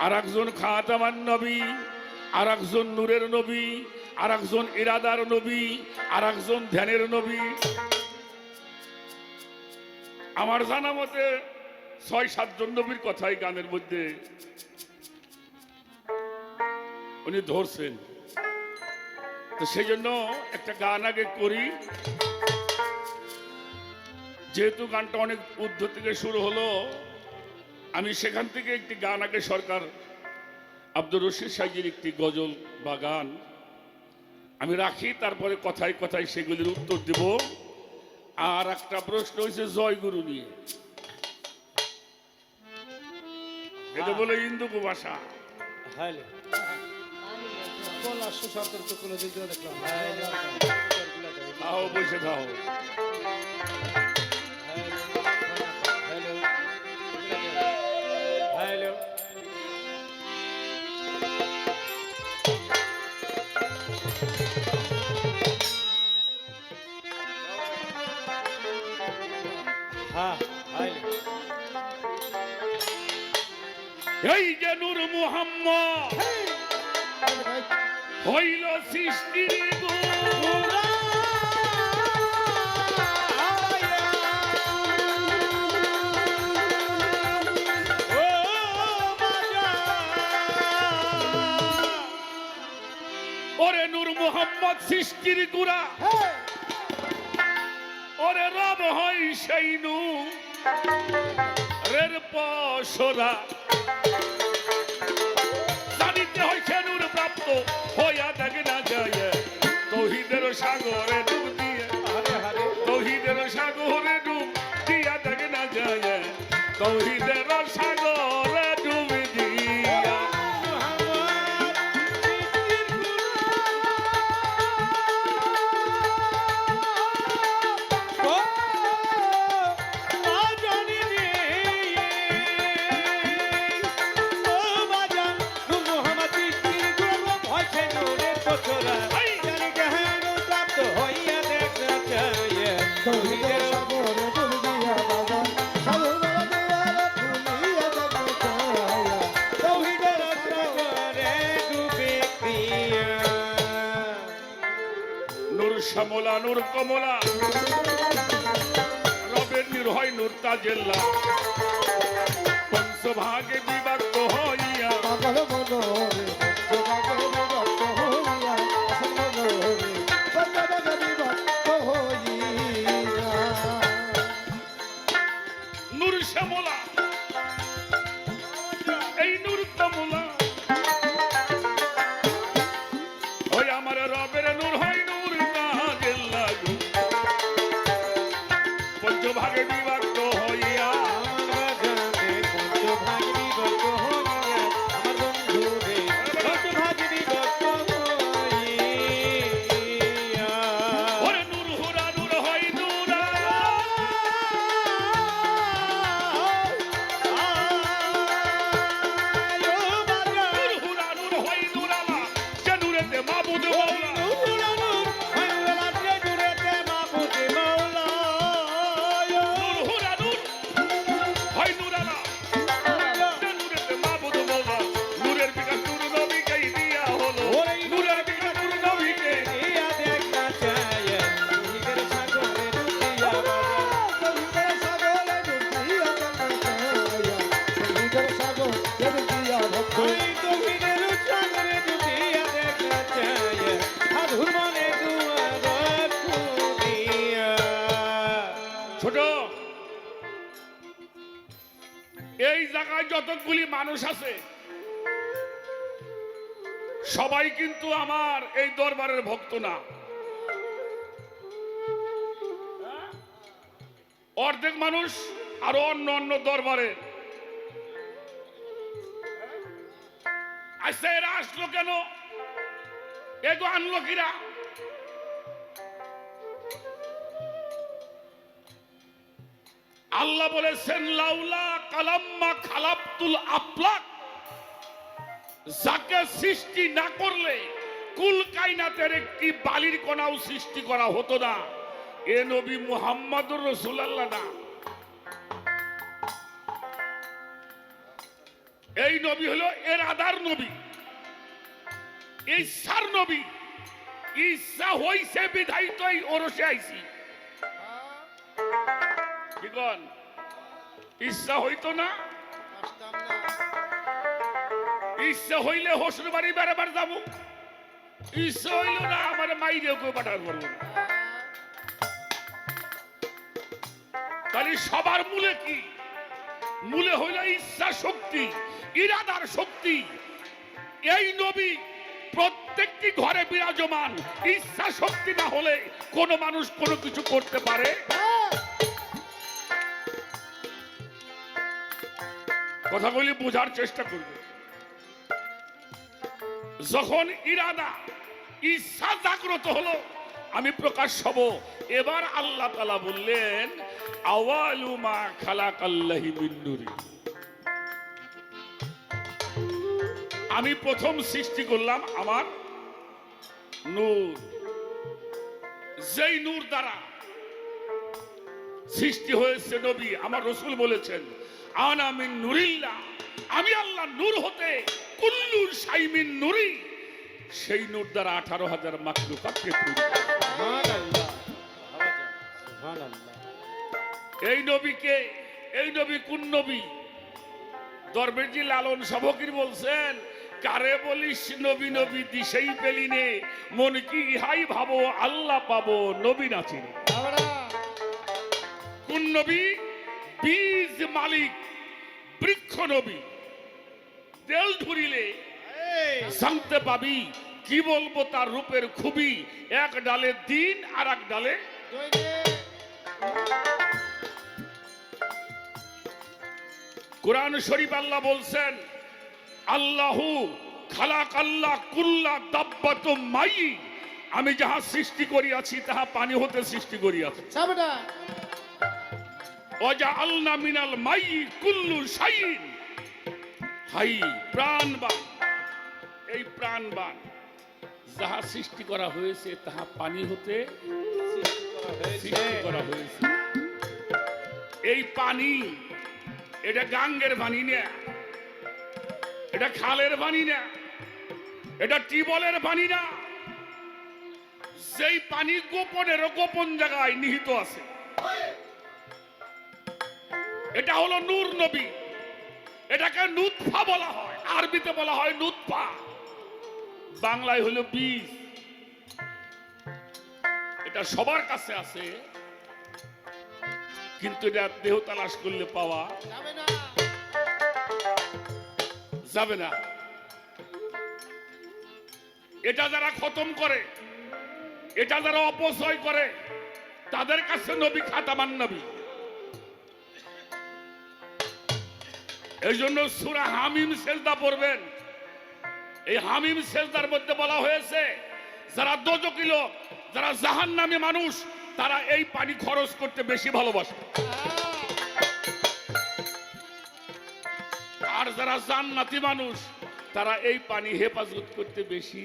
আর একজন খাতামান নবী, আর একজন নূরের নবী, আর একজন ইরাদার নবী, আর একজন ধ্যানের নবী। আমার জানা মতে ৬-৭ জন নবীর কথাই গানের মধ্যে উনি ধরছেন। তো সেই জন্য একটা গান আগে করি, যেহেতু গানটা অনেক ঊর্ধ্ব থেকে শুরু হলো, আমি সেখান থেকে একটি গান আগে সরকার আব্দুর রশিদ সাহেবের একটি গজল বা গান আমি রাখি, তারপরে কথায় কথায় সেগুলির উত্তর দেব। আর একটা প্রশ্ন হয়েছে জয়গুরু নিয়ে, এটা বলে ইন্দুকু ভাষা। বলা সুশব্দের তো কোনো দিন দেখলাম তাও বসে থাও। হ্যালো হ্যাঁ এই যে নূর মুহাম্মদ হইল সৃষ্টির গোড়া, ওরে নূর মুহাম্মদ সৃষ্টির গুড়া, ওরে রব হয় সেই নূরের পসরা। জানিতে হইছে নূর প্রাপ্ত হইয়া দেখে না যায় তৌহিদের সাগরে ডুব দিয়ে, তৌহিদের সাগরে ডুব দিয়া দেখে না যায় তৌহিদের সাগরে ডুব দিয়া। নূর শ্যামলা নূর কমলা রবের নির্ভয় নূর তাজেল্লা, পঞ্চভাগে বিভক্ত হইয়া নূর শ্যামলা এই নূর কমলা ওই আমার রবের নূর হয় নূর তাজেল্লা, পঞ্চভাগে বিভক্ত হইয়া ওই দক্ষিণের চাঁদরে ডুবিয়া দেখা যায় সাধুর মনে দুয়ার খুলিয়া। ছোট, এই জায়গায় যতগুলি মানুষ আছে সবাই কিন্তু আমার এই দরবারের ভক্ত না। অর্ধেক মানুষ আরো অন্য অন্য দরবারে। আচ্ছা, এরা আসলো কেন? এগো আনলো কিরা? আল্লাহ বলেছেন লাউলা কালাম্মা খালাবতুল আফলাক, যাকে সৃষ্টি না করলে কুল কায়নাতের একটি বালির কণাও সৃষ্টি করা হতো না। এ নবী মুহাম্মদুর রাসূলুল্লাহ না। এই নবী হলো এরাদার নবী, ঈসার নবী। ঈসা হইছে বিধায়িত এই ওরসে আইছি। কি কন? ঈসা হইতো না? ঈসা হইলে হসুর বাড়ি বেড়াবার যাবো। ঈসা হইল না আমার মাইরে কেউ পাঠার করবো না। তাহলে সবার মূলে কি? মূলে হইল ইচ্ছা শক্তি, ইরাদার শক্তি। এই নবী প্রত্যেকটি ঘরে বিরাজমান। ইচ্ছা শক্তি না হলে কোন মানুষ কোনো কিছু করতে পারে? কথাগুলি বোঝার চেষ্টা করবে। যখন ইরাদা ইচ্ছা জাগ্রত হলো আমি প্রকাশ হব, এবার আল্লাহ তাআলা বললেন আওয়ালু মা খালাকাল্লাহি মিন নূরি, আমি প্রথম সৃষ্টি করলাম আমার নূর। যেই নূর দ্বারা সৃষ্টি হয়েছে নবী। আমার রাসূল বলেছেন আনা মিন নূরিল্লাহ, আমি আল্লাহ নূর হতে কুল্লু শাই মিন নূরি, সেই নূর দ্বারা 18,000 মাখলুকাতকে তৈরি করেছি। সুবহানাল্লাহ, সুবহানাল্লাহ। এই নবীকে, এই নবী কোন নবী? দরবেশজি লালন সাবকির বলছেন কারে বলিস নবী নবী দিশেই পেলিনে, মন কি ইহাই ভাবো আল্লাহ পাবো নবী না চিনি। কোন নবী? বীজ মালিক বৃক্ষ নবী। তেল ধরিলে জানতে পাবি, কি বলবো তার রূপের খুবই। এক ডালে দিন আর এক ডালে কোরআন শরীফ আল্লাহ বলছেন আল্লাহু খালাক আল্লাহ কুল্লা দাব্বাতুম মাই, আমি যাহা সৃষ্টি করিয়াছি তাহা পানি হতে সৃষ্টি করিয়াছি। ওয়াজআলনা মিনাল মাই কুল্লু শাইইন হাই, প্রাণবান। এই প্রাণবান যাহা সৃষ্টি করা হয়েছে তাহা পানি হতে সৃষ্টি করা হয়েছে। এই পানি এটা গাঙ্গের পানি না, এটা খালের পানি না, এটা টিউবওয়েলের পানি না। যেই পানি গোপনের গোপন জায়গায় নিহিত আছে, এটা হলো নূর নবী। এটাকে নুতফা বলা হয়, আরবিতে বলা হয় নুতফা, বাংলায় হলো বীজ। এটা সবার কাছে আছে, কিন্তু এটা দেহ তালাশ করলে পাওয়া যাবে না। এটা যারা খতম করে, এটা যারা অপচয় করে, তাদের কাছে নবী খাতামান নবী। এই জন্য সূরা হামিম সেজদা পড়বেন। এই হামিম সেজদার মধ্যে বলা হয়েছে যারা দোজখী লোক, যারা জাহান্নামী মানুষ, তারা এই পানি খরচ করতে বেশি ভালোবাসে, আর যারা জান্নাতি মানুষ তারা এই পানি হেফাজত করতে বেশি।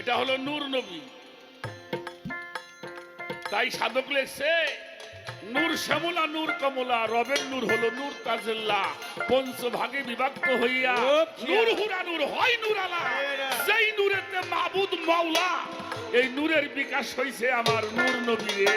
এটা হলো নূর নবী। তাই সাধক লেখছে নূর শ্যামলা নূর কমলা, রবের নূর হলো নূর তাজুল্লাহ, পঞ্চভাগে বিভক্ত হইয়া নূর হুরা নূর হয় নূর আলা, সেই নূরেতে মাবুদ মাওলা। এই নূরের বিকাশ হইছে আমার নূর নবী রে।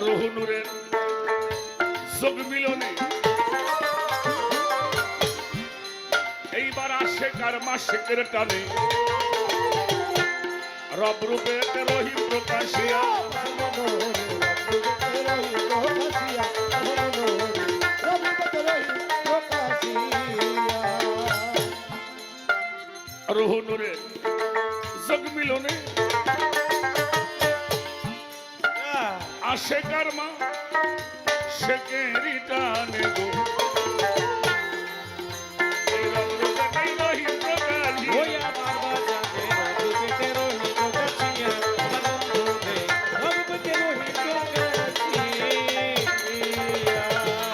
রহুনুরের যোগ মিলনে এইবার আশেক আর মাশেকের টানে রব রূপে রহিম প্রকাশিয়া রহুনুরের যোগ মিলনে আশেক আর মা শেকেরি টানে গো এই রব রূপে রহিম প্রকাশিয়া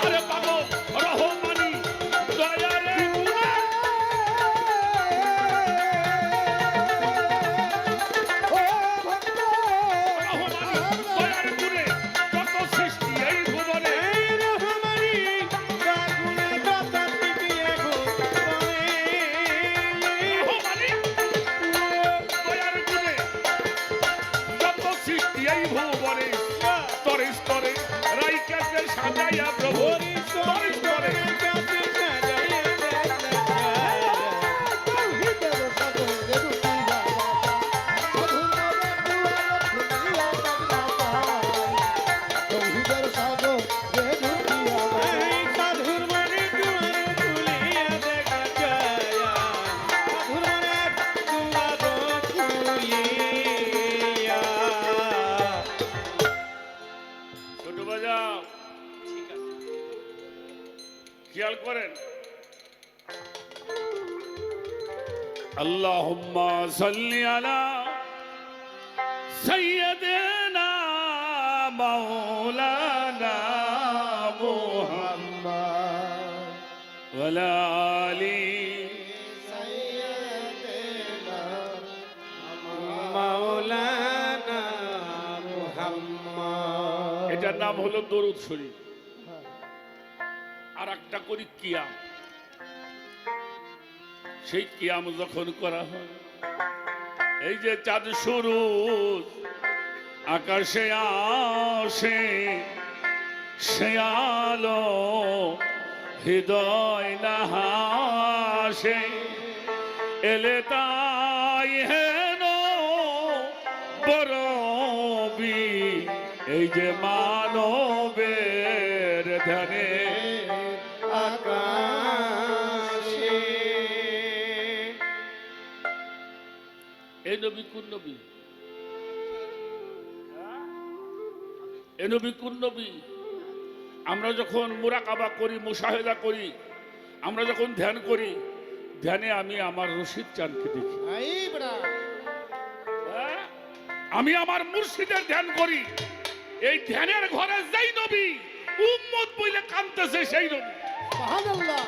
আরে পাগল রহমানি দয়ারে গুণা রহমানি দয়ার গুণে কত সৃষ্টি এই ভুবনে রহমানি দয়ার গুণে কত সৃষ্টি এই ভুবনে স্তরে স্তরে রাইকাকে সাজাইয়া প্রভু স্তরে স্তরে ছোট বাজাও খেয়াল করেন আল্লাহুম্মা সাল্লি আলা সাইয়্যিদিনা মাওলানা মুহাম্মদ ওয়া আলা আলি মাওলানা মুহাম্মদ। এটার নাম হলো দরুদ শরীফ। আর একটা করি কিয়াম। সেই কিয়াম যখন করা হয়, এই যে চাঁদ সূরজ আকাশে আসে, সে আলো হৃদয় না হাসে, এলে তাই হেন বরবি এই যে মানবের ধ্যানে আকাশে। এই নবী কোন নবী? এই নবী কোন নবী? আমরা যখন মুরাকাবা করি, মুশাহেদা করি, আমরা যখন ধ্যান করি, ধ্যানে আমি আমার রশিদ চাঁদকে দেখি। হ্যাঁ? আমি আমার মুর্শিদের ধ্যান করি। এই ধ্যানের ঘরে যেই নবী উম্মত বইলে কাঁদতেছে সেই নবী। সুবহানাল্লাহ।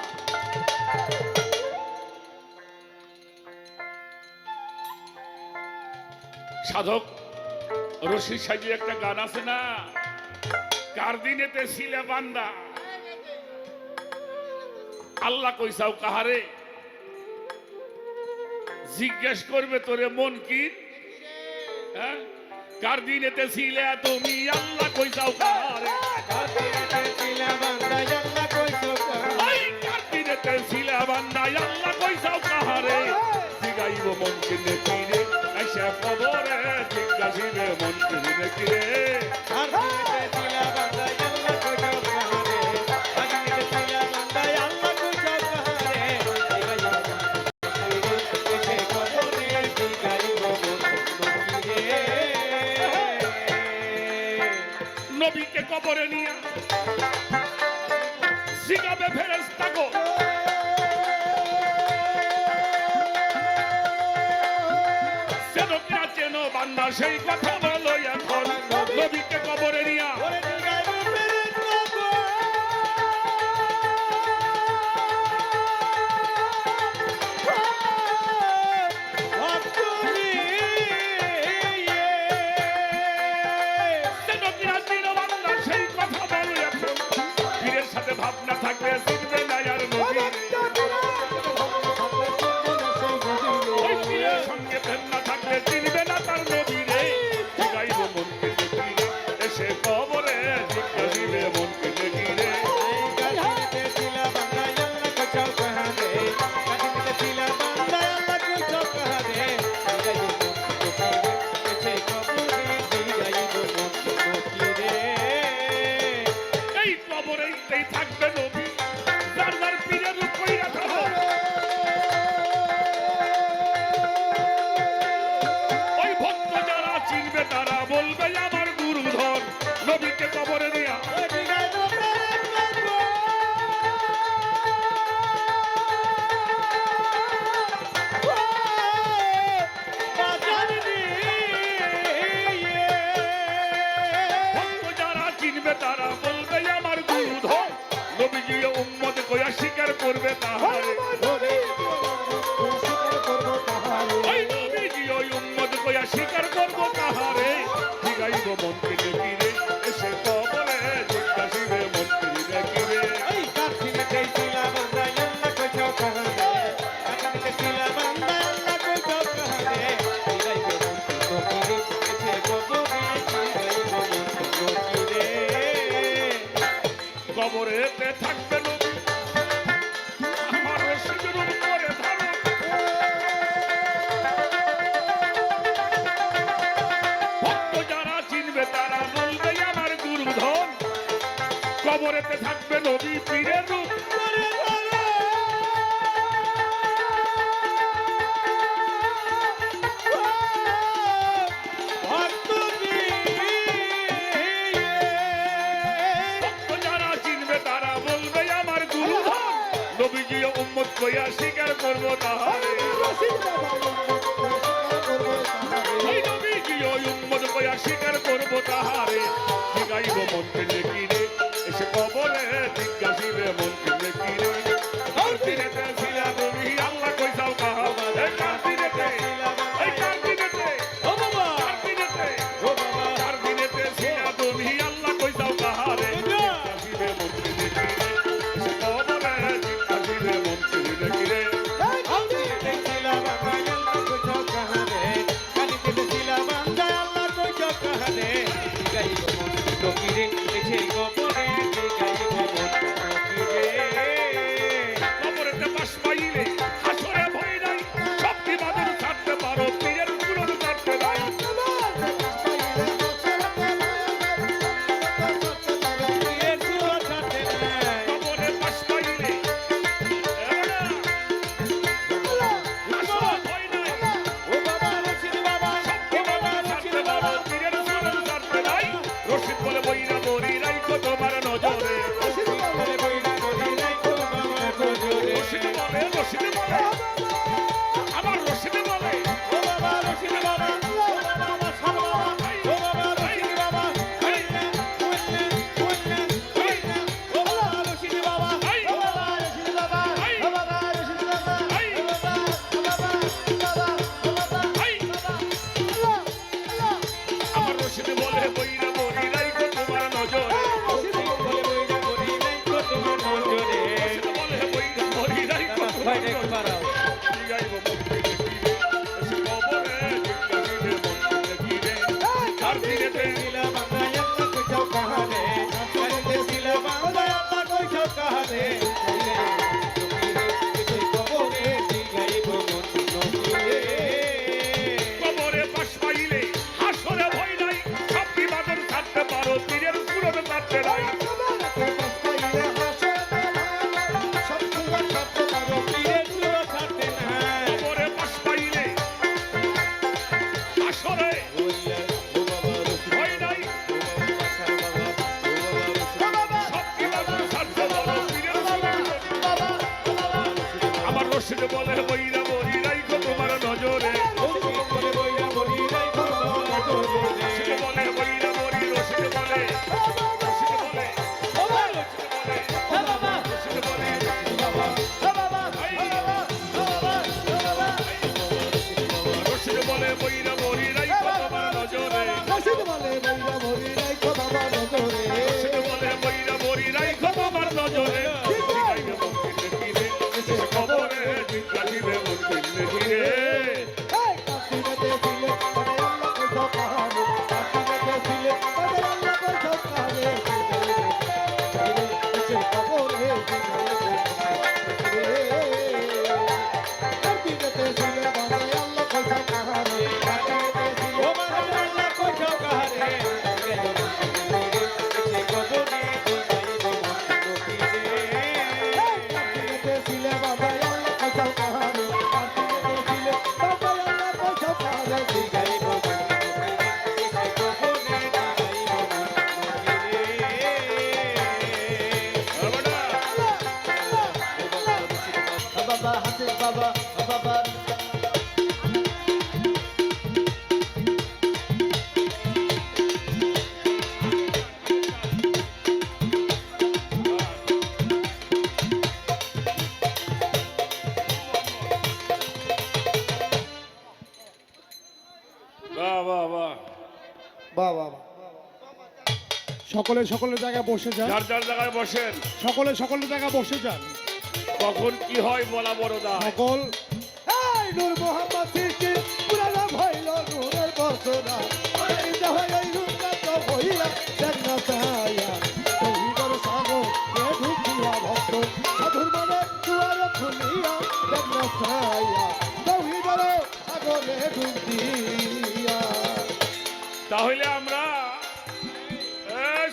সাধক রশিদ সাজির একটা গান আছে না, কার দিনেতে ছিলে বান্দা, আল্লাহ কইসাও কাহারে, জিজ্ঞেস করবে তোরে মন কি, হ্যাঁ? কার দিনেতে ছিলে তুমি, আল্লাহ কইসাও কাহারে, কার দিনেতে ছিলে বান্দা, আল্লাহ কইসাও কাহারে, ওই কার দিনেতে ছিলে বান্দা, আল্লাহ কইসাও কাহারে, জিগাইব মন কিনে কিরে, এসে খবরে জিজ্ঞাসিবে মন কিনে কিরে, কার দিনেতে ছিলে বান্দা, আল্লাহ কইসাও কাহারে, কার দিনেতে ছিলে বান্দা, আল্লাহ কইসাও কাহারে, এসে খবরে জিগাইব মন কিরে। নবীকে কবরে নিয়ে জিগাবে ফেরেশতা গো, চেনো কিনা চেনো বান্দা সেই কথা বলো এখন, নবীকে কবরে নিয়ে ওরে জিগাইব ফেরেশতা গো, ভক্তরে চেনো কিনা চেনো বান্দা সেই কথা বলো এখন, পীরের সাথে ভাবনা থাকলে চিনবে না আর নবী, ওই পীরের সঙ্গে প্রেম না থাকলে চিনবে না তার নবী রে, জিগাইব মন কিনে কিরে, এসে বলবে আমার গুরুধন নবীকে কবরে দিয়া ভক্ত যারা চিনবে তারা বলবে আমার গুরুধন নবীজি উম্মত কইয়া স্বীকার করবে তাহারে ওই নবীজি ওই উম্মত কইয়া স্বীকার করবো তাহারে জিগাইব মন্ত্রী দেখিরে এসে কবরে জিজ্ঞাসিবে মন্ত্রী দেখিবে কবরেতে থাকবে নবী আমার রশিদের উপরে ধরো ভক্ত যারা চিনবে তারা বলবে আমার গুরুধন কবরেতে থাকবে নবী পীরের রূপ ভক্ত যারা চিনবে তারা বলবে আমার গুরুধন নবীজি উম্মত কইয়া স্বীকার করবো তাহারে ওই নবীজি ওই উম্মত কইয়া স্বীকার করবো তাহারে জিগাইব মন্ত্রী দেখিরে এসে কবরে জিজ্ঞাসিবে মন্ত্রী দেখিরে কার্তিনেতে ছিলা তুমি আল্লাহ কইসাও কাহাবা এই কার্তিনেতে ও বাবা কার্তিনেতে ছিলা তুমি আল্লাহ কইসাও কাহারে জিজ্ঞাসিবে মন্ত্রী দেখিরে এসে কবরে জিজ্ঞাসিবে মন্ত্রী দেখিরে কবরেতে বাস পাইলে হাসরে ভয় নাই সব বিবাদন ছাড়তে পারো পীরের পুরনো ছাড়তে নাই কবরে বাস পাইলে হাসরে ভয় নাই সব বিবাদন ছাড়তে পারো পীরের পুরনো ছাড়তে নাই রশিদ বলে বইরা বরি রাইখো তোমার নজরে রশিদ বলে আমার রশিদ বলে আমার রশিদ বলে বইরা বরি রাইখো তোমার নজরে রশিদ বলে বইরা বরি রাইখো তোমার নজরে জিগাইব মন্ত্রী দেখিরে এসে কবরে জিজ্ঞাসিবে মন্ত্রী দেখিরে কার্তিনেতে কবরে বাস পাইলে হাসরে ভয় নাই সব বিবাদন ছাড়তে পারো পীরের পুরনো ছাড়তে নাই কবরে বাস পাইলে হাসরে ভয় নাই সব বিবাদন ছাড়তে পারো পীরের পুরনো আমার রশিদ বলে বইরা বরি রাইখো তোমার নজরে রশিদ বলে বইরা বরি রশিদ বলে রশিদ বলে বইরা বরি রাইখো তোমার নজরে রশিদ বলে বইরা বরি রাইখো তোমার নজরে জিগাইবে মন্ত্রী দেখিরে এসে কবরে জিজ্ঞাসিবে সকলে সকলের জায়গায় বসে যান, যার যার জায়গায় বসেন। সকলে সকলের জায়গায় বসে যান। কখন কি হয় বলা বড় দা। সকল এই নূর মোহাম্মদ সিদ্দিকী পুরানা হইল নূরের বর্ষনা, এই যে হয় এই উন্নত হইয়া জান্নাত আয়া, তৌহিদের সাগর কে ঢুকিয়া ভক্ত সাধুর মনে দুয়ার খুলিয়া জান্নাত আয়া, তৌহিদের সাগরে ডুব দিয়া। তাহলে আমরা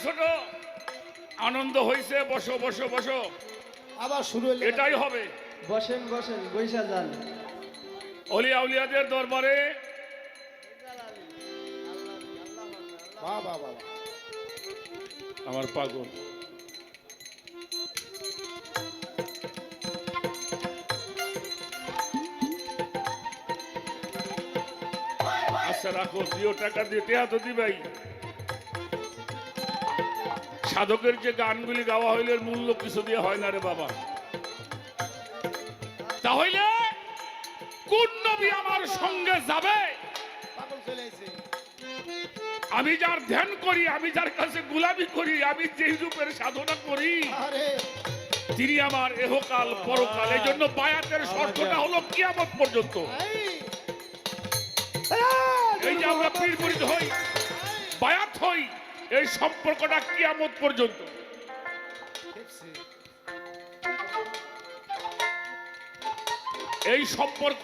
ছোট আনন্দ হয়েছে, বসো বসো বসো, আবার শুরু হইলে এটাই হবে। বসেন বসেন বৈশা যান। অলিয়া উলিয়াদের দরবারে বাহ বাহ বাহ, আমার পাগল আচ্ছা রাখো, দিও টাকা দিয়ে, টেহা তো দিবাই। সাধকের যে গানগুলি গাওয়া হইলে এর মূল্য কিছু দিয়ে হয় না রে বাবা। তাহলে কোন নবী আমার সঙ্গে যাবে? পাগল চলে আইছে। আমি যার ধ্যান করি, আমি যার কাছে গোলামি করি, আমি যেই রূপের সাধনা করি, আরে তিনি আমার এহকাল পরকাল। এই জন্য বায়াতের শর্তটা হলো কিয়ামত পর্যন্ত। এই যে আমরা পীর মুরিদ হই, বায়াত হই, এই সম্পর্কটা কিয়ামত পর্যন্ত। এই সম্পর্ক,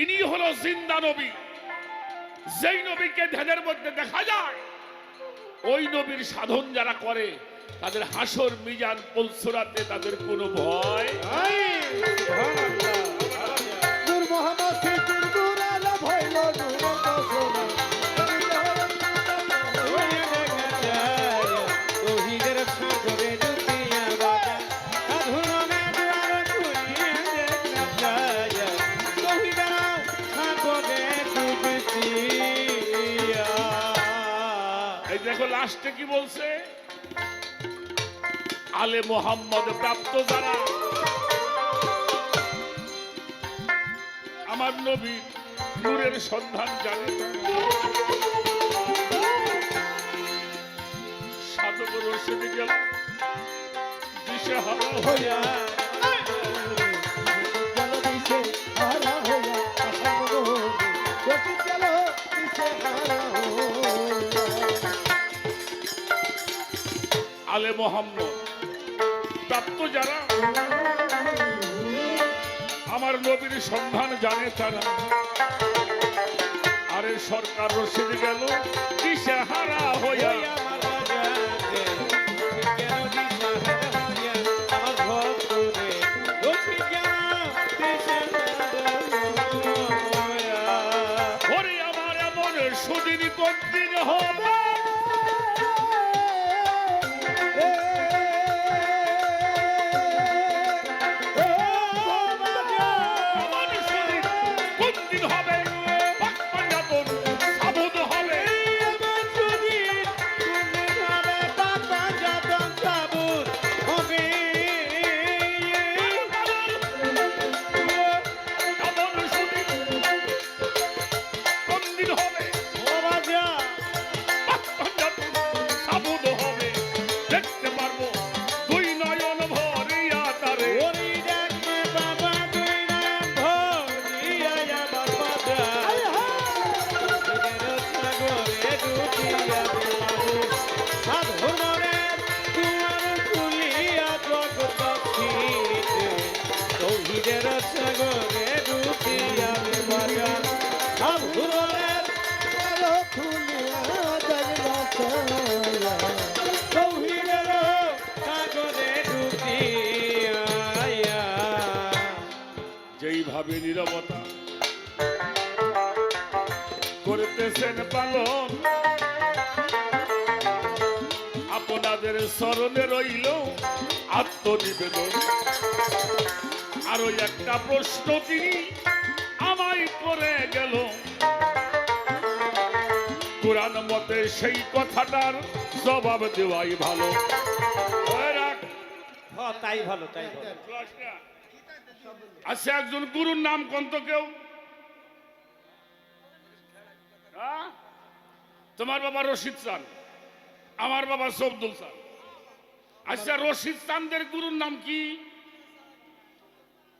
ইনি হলো জিন্দা নবী। যেই নবীকে ধ্যানের মধ্যে দেখা যায়, ওই নবীর সাধন যারা করে তাদের হাসর মিজান পুলসরাতে তাদের কোনো ভয়। নূর মোহাম্মদ সিদ্দিকী পুরানা হইল নূরের বর্ষনা, তৌহিদের সাগরে ডুবিয়া বাবা, সাধুর মনে দুয়ার খুলিয়া জান্নাত আয়া, তৌহিদের সাগরে ডুবিয়া। এই দেখো লাস্টে কি বলছে, আলে মোহাম্মদ প্রাপ্ত যারা, আমার নবী নূরের সন্ধান জানে, সাধক রশিদ গেল দিশেহারা হইয়া। গেল দিশে হারা হইয়া, আশা মনে রশিদ গেল দিশে হারা হইয়া। আলে মোহাম্মদ প্রাপ্ত যারা, আমার নবীর সন্ধান জানে তারা, আরে সরকার রশিদ গেল দিশেহারা হইয়া। আমার বাজাতে কেন দিশাহারা হইয়া, আমার ভক্তরে রশিদ কেন দিশাহারা হইয়া। ওরে আমার এমন সুদিন কোন দিন হবে, এমন সুদিন কোন দিন হবে, পাক পাঞ্জাবন সাবুদ হবে। এমন সুদিন কোন দিন হবে, পাক পাঞ্জাবন সাবুদ হবে। দেখতে পারবো দুই নয়ন ভরিয়া তারে, সাগরে ডুবিয়া বাজা, সাধুরের আলো খুলিয়া জান্নাত আয়া, তৌহিদের সাগরে ডুবিয়া। যেইভাবে নীরবতা করতেছেন পালন, আপনাদের স্মরণে রইল আত্মনিবেদন। আরো একটা প্রশ্ন তিনি আমায় করে গেল, কোরআন মতে সেই কথাটার জবাব দেওয়াই ভালো। ওই রাখ। তাই ভালো তাই ভালো। আচ্ছা, একজন গুরুর নাম কোন তো কেউ? হ্যাঁ? তোমার বাবা রশিদ চান, আমার বাবা সবদুল স্যার। আচ্ছা, রশিদ চান্দের গুরুর নাম কি?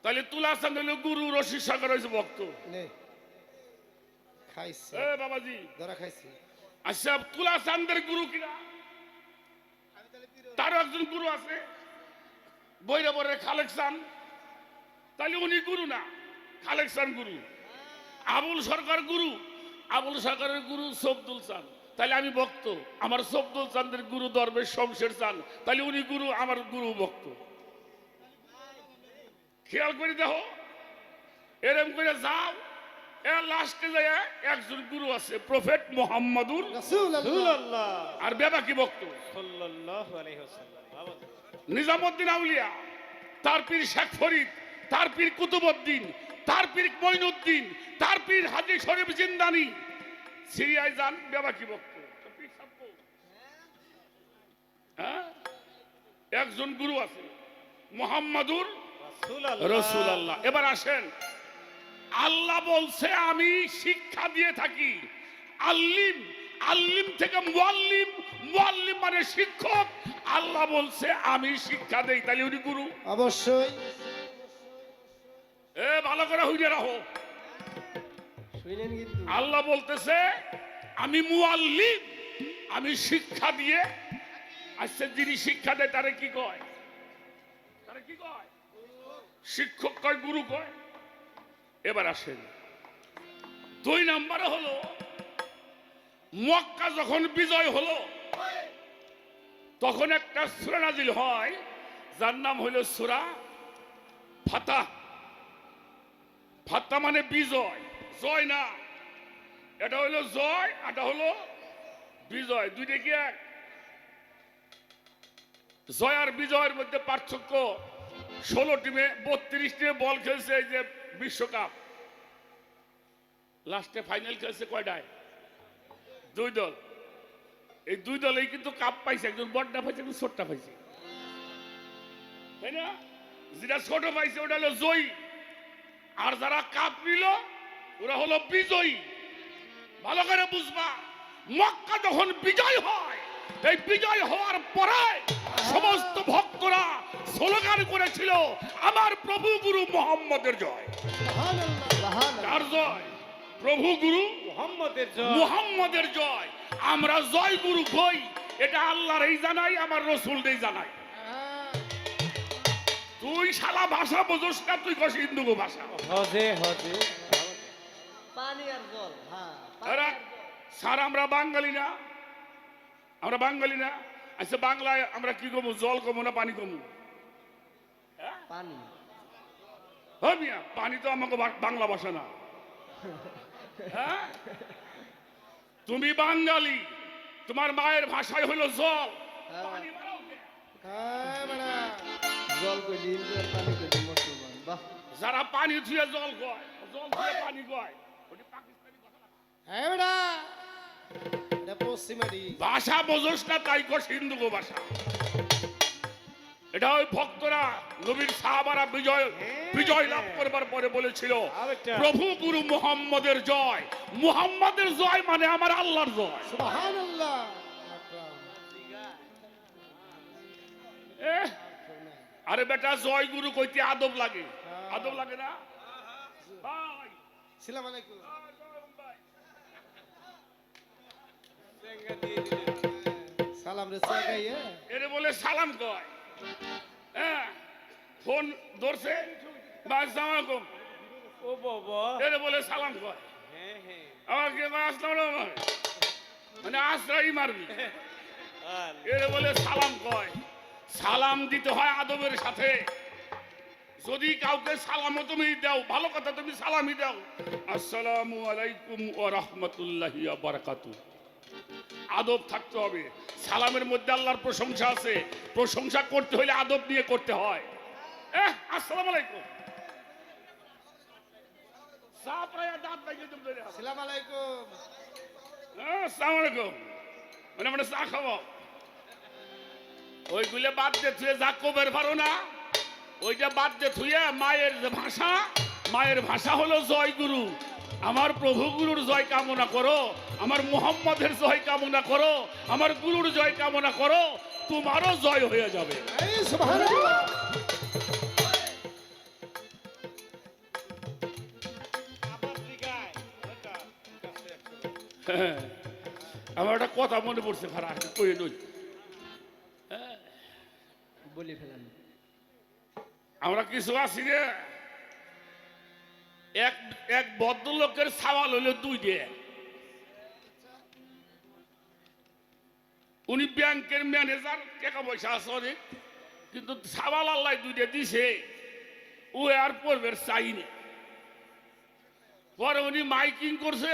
তাহলে তুলা চাঁদ হলো গুরু, রশিদ সাগর হয়েছে ভক্ত। নে খাইছে এ বাবাজি, ধরা খাইছি আচ্ছা তুলা চাঁদের গুরু কিনা? তারও একজন গুরু আছে, বৈরবরের খালেক চান। তাহলে উনি গুরু না, খালেক চান গুরু। আবুল সরকার গুরু, আবুল সরকারের গুরু সবদুল চান। তাহলে আমি ভক্ত, আমার সবদুল চাঁদের গুরু দরবেশ শমশের চান। তাহলে উনি গুরু, আমার গুরু ভক্ত। খেয়াল করে দেখো, এরম করে যাও। এর লাস্টে যায় একজন গুরু আছে, প্রফেট মোহাম্মদুর রাসূলুল্লাহ রাসূলুল্লাহ আর বেবা কি ভক্ত সাল্লাল্লাহু আলাইহি ওয়াসাল্লাম। বাবা, নিজামুদ্দিন আউলিয়া, তার পীর শেখ ফরিদ, তার পীর কুতুবউদ্দিন, তার পীর মঈনুদ্দিন, তার পীর হাজী শরীফ জিন্দানি। সিরিয়ায় যান, বেবা কি ভক্ত। হ্যাঁ, একজন গুরু আছে মোহাম্মদুর রাসূলুল্লাহ। রাসূলুল্লাহ। এবার আসেন, আল্লাহ বলছে আমি শিক্ষা দিয়ে থাকি। আল্লিম, আল্লিম থেকে মুআল্লিম, মুআল্লিম মানে শিক্ষক। আল্লাহ বলছে আমি শিক্ষা দেই, তাহলে উনি গুরু। অবশ্যই এ ভালো করে হইরে রাখো। শুনেন কিন্তু আল্লাহ বলতেছে আমি মুআল্লিম, আমি শিক্ষা দিয়ে। আচ্ছা, যিনি শিক্ষা দেয় তারে কি কয়? তারে কি কয়? শিক্ষক কয়, গুরু কয়। এবার আসেন, 2 নম্বরে হলো মক্কা যখন বিজয় হলো, তখন একটা সূরা নাজিল হয়, যার নাম হলো সূরা ফাতাহ। ফাতাহ মানে বিজয়, জয় না। এটা হলো জয়, এটা হলো বিজয়, দুইটা কি এক? জয় আর বিজয়ের মধ্যে পার্থক্য 16 টিমে 32 টিমে বল খেলছে। এই যে বিশ্বকাপ, লাস্টে ফাইনাল খেলছে কয়টায়? 2 দল। এই 2 দলেই কিন্তু কাপ পাইছে, একজন বড়টা পাইছে, একজন ছোটটা পাইছে, তাই না? যেটা ছোট পাইছে ওটা হলো জয়ী, আর যারা কাপ নিল ওরা হলো বিজয়ী। ভালো করে বুঝবা, মক্কা যখন বিজয় হয়, এই বিজয় হওয়ার পরে সমস্ত ভক্তরা স্লোগান করেছিল আমার প্রভু গুরু মোহাম্মদের জয়। সুবহানাল্লাহ সুবহানাল্লাহ কার জয়? প্রভু গুরু মুহাম্মদের জয়। মুহাম্মদের জয়। আমরা জয় গুরু কই, এটা আল্লাহরই জানাই, আমার রসুলকেই জানাই। তুই শালা ভাষা বোঝস না, তুই কস হিন্দু ভাষা। হজে হজে পানি আর জল হ্যাঁ এরা স্যার, আমরা বাঙালি না? আমরা বাঙালি না? আচ্ছা, বাংলায় আমরা কি কমু? জল কমু না পানি কমু? পানি হ্যাঁ মিয়া, পানি তো আমাকে বাংলা ভাষা না। হ্যাঁ, তুমি বাঙালি, তোমার মায়ের ভাষায় হলো জল। পানি বানাও কে? হ্যাঁ বড়া জল কইলি ইন্দ্র পানি কইলি মুসলমান বাহ যারা পানি ধুয়ে জল কয়, জল ধুয়ে পানি কয়, ওটা পাকিস্তানি কথা না। হ্যাঁ বড়া এটা পশ্চিমারি ভাষা বোঝস না, তাই কস হিন্দু ভাষা। এটা ওই ভক্তরা, নবীর সাহাবারা বিজয় লাভ করবার পরে বলেছিল আরেকটা। প্রভু গুরু মুহাম্মদের জয়। মুহাম্মদের জয় মানে আমার আল্লাহর জয়। সুবহানাল্লাহ এহ, আরে বেটা, জয় গুরু কইতে আদব লাগে, আদব লাগে না ভাই? আসসালামু আলাইকুম সালাম রে সাগাইয়া এরে বলে সালাম কয়। হ্যাঁ, ফোন ধরছে, বাস জামাকুম, ও বাবা। এরে বলে সালাম কয়। হ্যাঁ হ্যাঁ আমাকে আসলাম মানে আশ্রয়ই মারবি। আর এরে বলে সালাম কয়। সালাম দিতে হয় আদবের সাথে। যদি কাউকে সালামও তুমি দাও, ভালো কথা, তুমি সালামই দাও, আসসালামু আলাইকুম ওয়া রাহমাতুল্লাহি ওয়া বারাকাতুহু। আদব থাকতে হবে। সালামের মধ্যে আল্লাহর প্রশংসা আছে। প্রশংসা করতে হলে আদব নিয়ে করতে হয়। আসসালামু আলাইকুম। সাপ রায়া দাঁত বাইকে তুমি ধরে আসো। আসসালামু আলাইকুম আসসালামু আলাইকুম মানে আমরা চা খাবো। ওইগুলো বাদ দিয়ে থুয়ে যা কবের পারো না, ওইটা বাদ দিয়ে থুয়ে মায়ের যে ভাষা, মায়ের ভাষা হলো জয় গুরু। আমার প্রভু গুরুর জয় কামনা করো, আমার মুহাম্মদের জয় কামনা করো, আমার গুরুর জয় কামনা করো, তোমারও জয় হয়ে যাবে। এই সুবহানাল্লাহ। হ্যাঁ, আমার একটা কথা মনে পড়ছে, খারাপ কয়ে নই। বলি ফেলেন। আমরা কিছু আছি রে, এক এক ভদ্রলোকের সওয়াল হলো 2 দিয়ে। উনি ব্যাংকের ম্যানেজার, টাকা পয়সা আছে অনেক, কিন্তু সওয়াল আল্লাহ 2 দিয়ে দিছে, ও আর পড়বের চাইনি। পরে উনি মাইকিং করছে,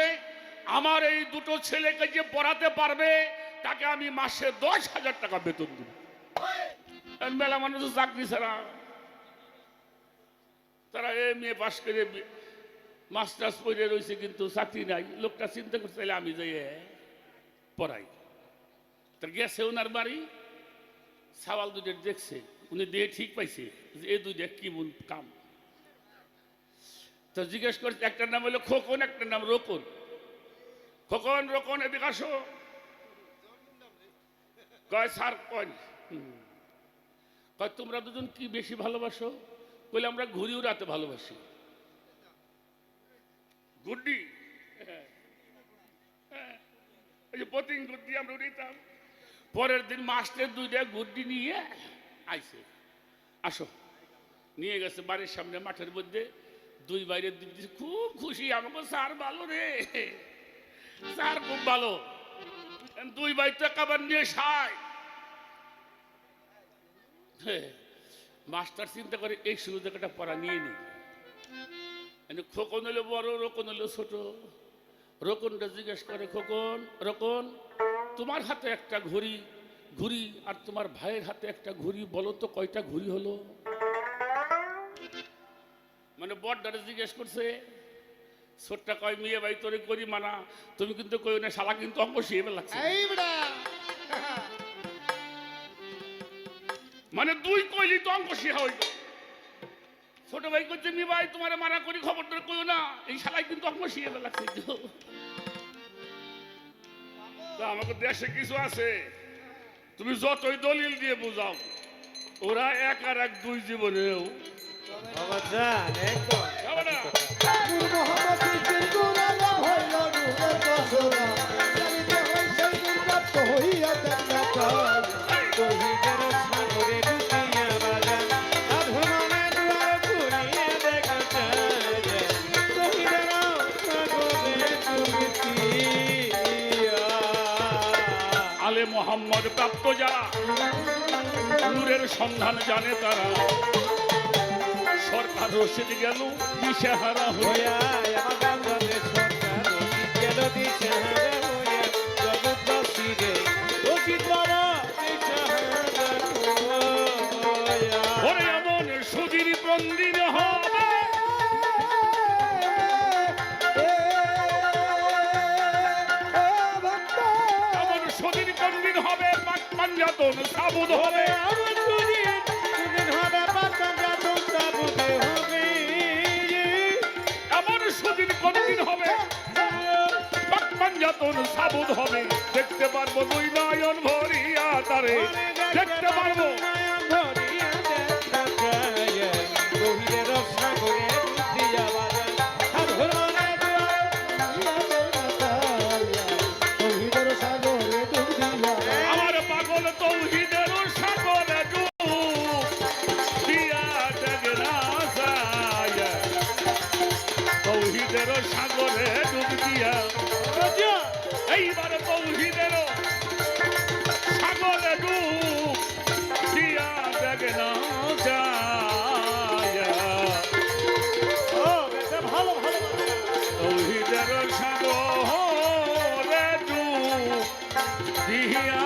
আমার এই 2টো ছেলেকে যে পড়াতে পারবে তাকে আমি মাসে 10,000 টাকা বেতন দেব। মেলা মানুষ চাকরি ছাড়া, তারা MA পাস করে মাস্টার্স পড়ে রয়েছে, কিন্তু চাকরি নাই। লোকটা চিন্তা করতে আমি যাই পড়াই। তার গেছে ওনার বাড়ি, সওয়াল 2 দেখছে, উনি দিয়ে ঠিক পাইছে যে এই 2 কি মন কাম। তো জিজ্ঞেস করছে, একটার নাম হলো খোকন, একটার নাম রোকন। খোকন, রোকন, এদিকে আসো। কয় স্যার, কয় কয় তোমরা দুজন কি বেশি ভালোবাসো? বলে আমরা ঘুড়ি উড়াতে ভালোবাসি। গুড্ডি, ওই যে পতিং গুড্ডি আমরা উড়িতাম। পরের দিন মাস্টার 2 গুড্ডি নিয়ে আইছে, আসো। নিয়ে গেছে বাড়ির সামনে মাঠের মধ্যে, 2 বাইরে দিচ্ছে, খুব খুশি। আমাকে স্যার ভালো রে, স্যার খুব ভালো। 2 ভাই তো একেবারে নিয়ে সাই। মাস্টার চিন্তা করে এই সুযোগ একটা পড়া নিয়ে নি। খোকন হলো বড়, রোকন হলো ছোট। রোকনটা জিজ্ঞেস করে, খোকন, রোকন, তোমার হাতে একটা ঘড়ি, ঘুড়ি, আর তোমার ভাইয়ের হাতে একটা ঘুড়ি, বলো তো কয়টা ঘুড়ি হলো? মানে বড়টারে জিজ্ঞেস করছে। ছোটটা কয়, মেয়ে ভাই তোরে করি মানা, তুমি কিন্তু কই না, শালা কিন্তু অঙ্ক শিখে লাগছে। মানে 2 কইলি তো অঙ্ক শিখা হইল। ছোট ভাই করছে, মি ভাই তোমার মানা করি, খবরটা কইও না, এই শালাই কিন্তু অঙ্ক শিখে লাগছে। আমাকে দেশে কিছু আছে, তুমি যতই দলিল দিয়ে বুঝাও, ওরা 1 আর 1 2 জীবনেও বাবা জান একদম যাবে না। নূর মোহাম্মদ সিদ্দিক পুরানা হইল নূরের বছরা, জানিতে হয় সেই নূর প্রাপ্ত হইয়া জান্নাত পায়। তৌহিদের সাগরে ডুবিয়া বাজান, সাধনার দুয়ার খুলিয়া দেখা যায়। তৌহিদের সাগরে ডুবিয়া। আলে মোহাম্মদ প্রাপ্ত যারা, নূরের সন্ধান জানে তারা, সরকার রশিদ গেল দিশেহারা হইয়া। হইয়া আমার বাংলাদেশ সরকার রশিদ গেল দিশেহারা হইয়া। জগৎবাসীরে রশিদ বাবা দিশেহারা হইয়া। ওরে এমন সুধীর বন্দিন হবে, এমন সুধীর বন্দিন হবে, পাঞ্জাতন সাবুদ হবে। আমার সুদিন সুদিন হবে পাঞ্জাতন সাবুদ হবে। এমন সুধীর বন্দিন হবে, পাঞ্জাতন সাবুদ হবে। দেখতে পারবো 2 নয়ন ভরিয়া তারে, দেখতে পারবো। তৌহিদের সাগরে ডুবিয়া বাজান, সাধনার তৌহিদের সাগরে ডুব দিয়া। আমার পাগল তৌহিদের সাগরে ডুব দিয়া ডগরা যায়। তৌহিদের সাগরে ডুব দিয়া, এইবার তৌহিদের সাগরে ডুব দিয়া ডগরা যায়। ভালো ভালো তৌহিদের সাগরে ডুব দিয়া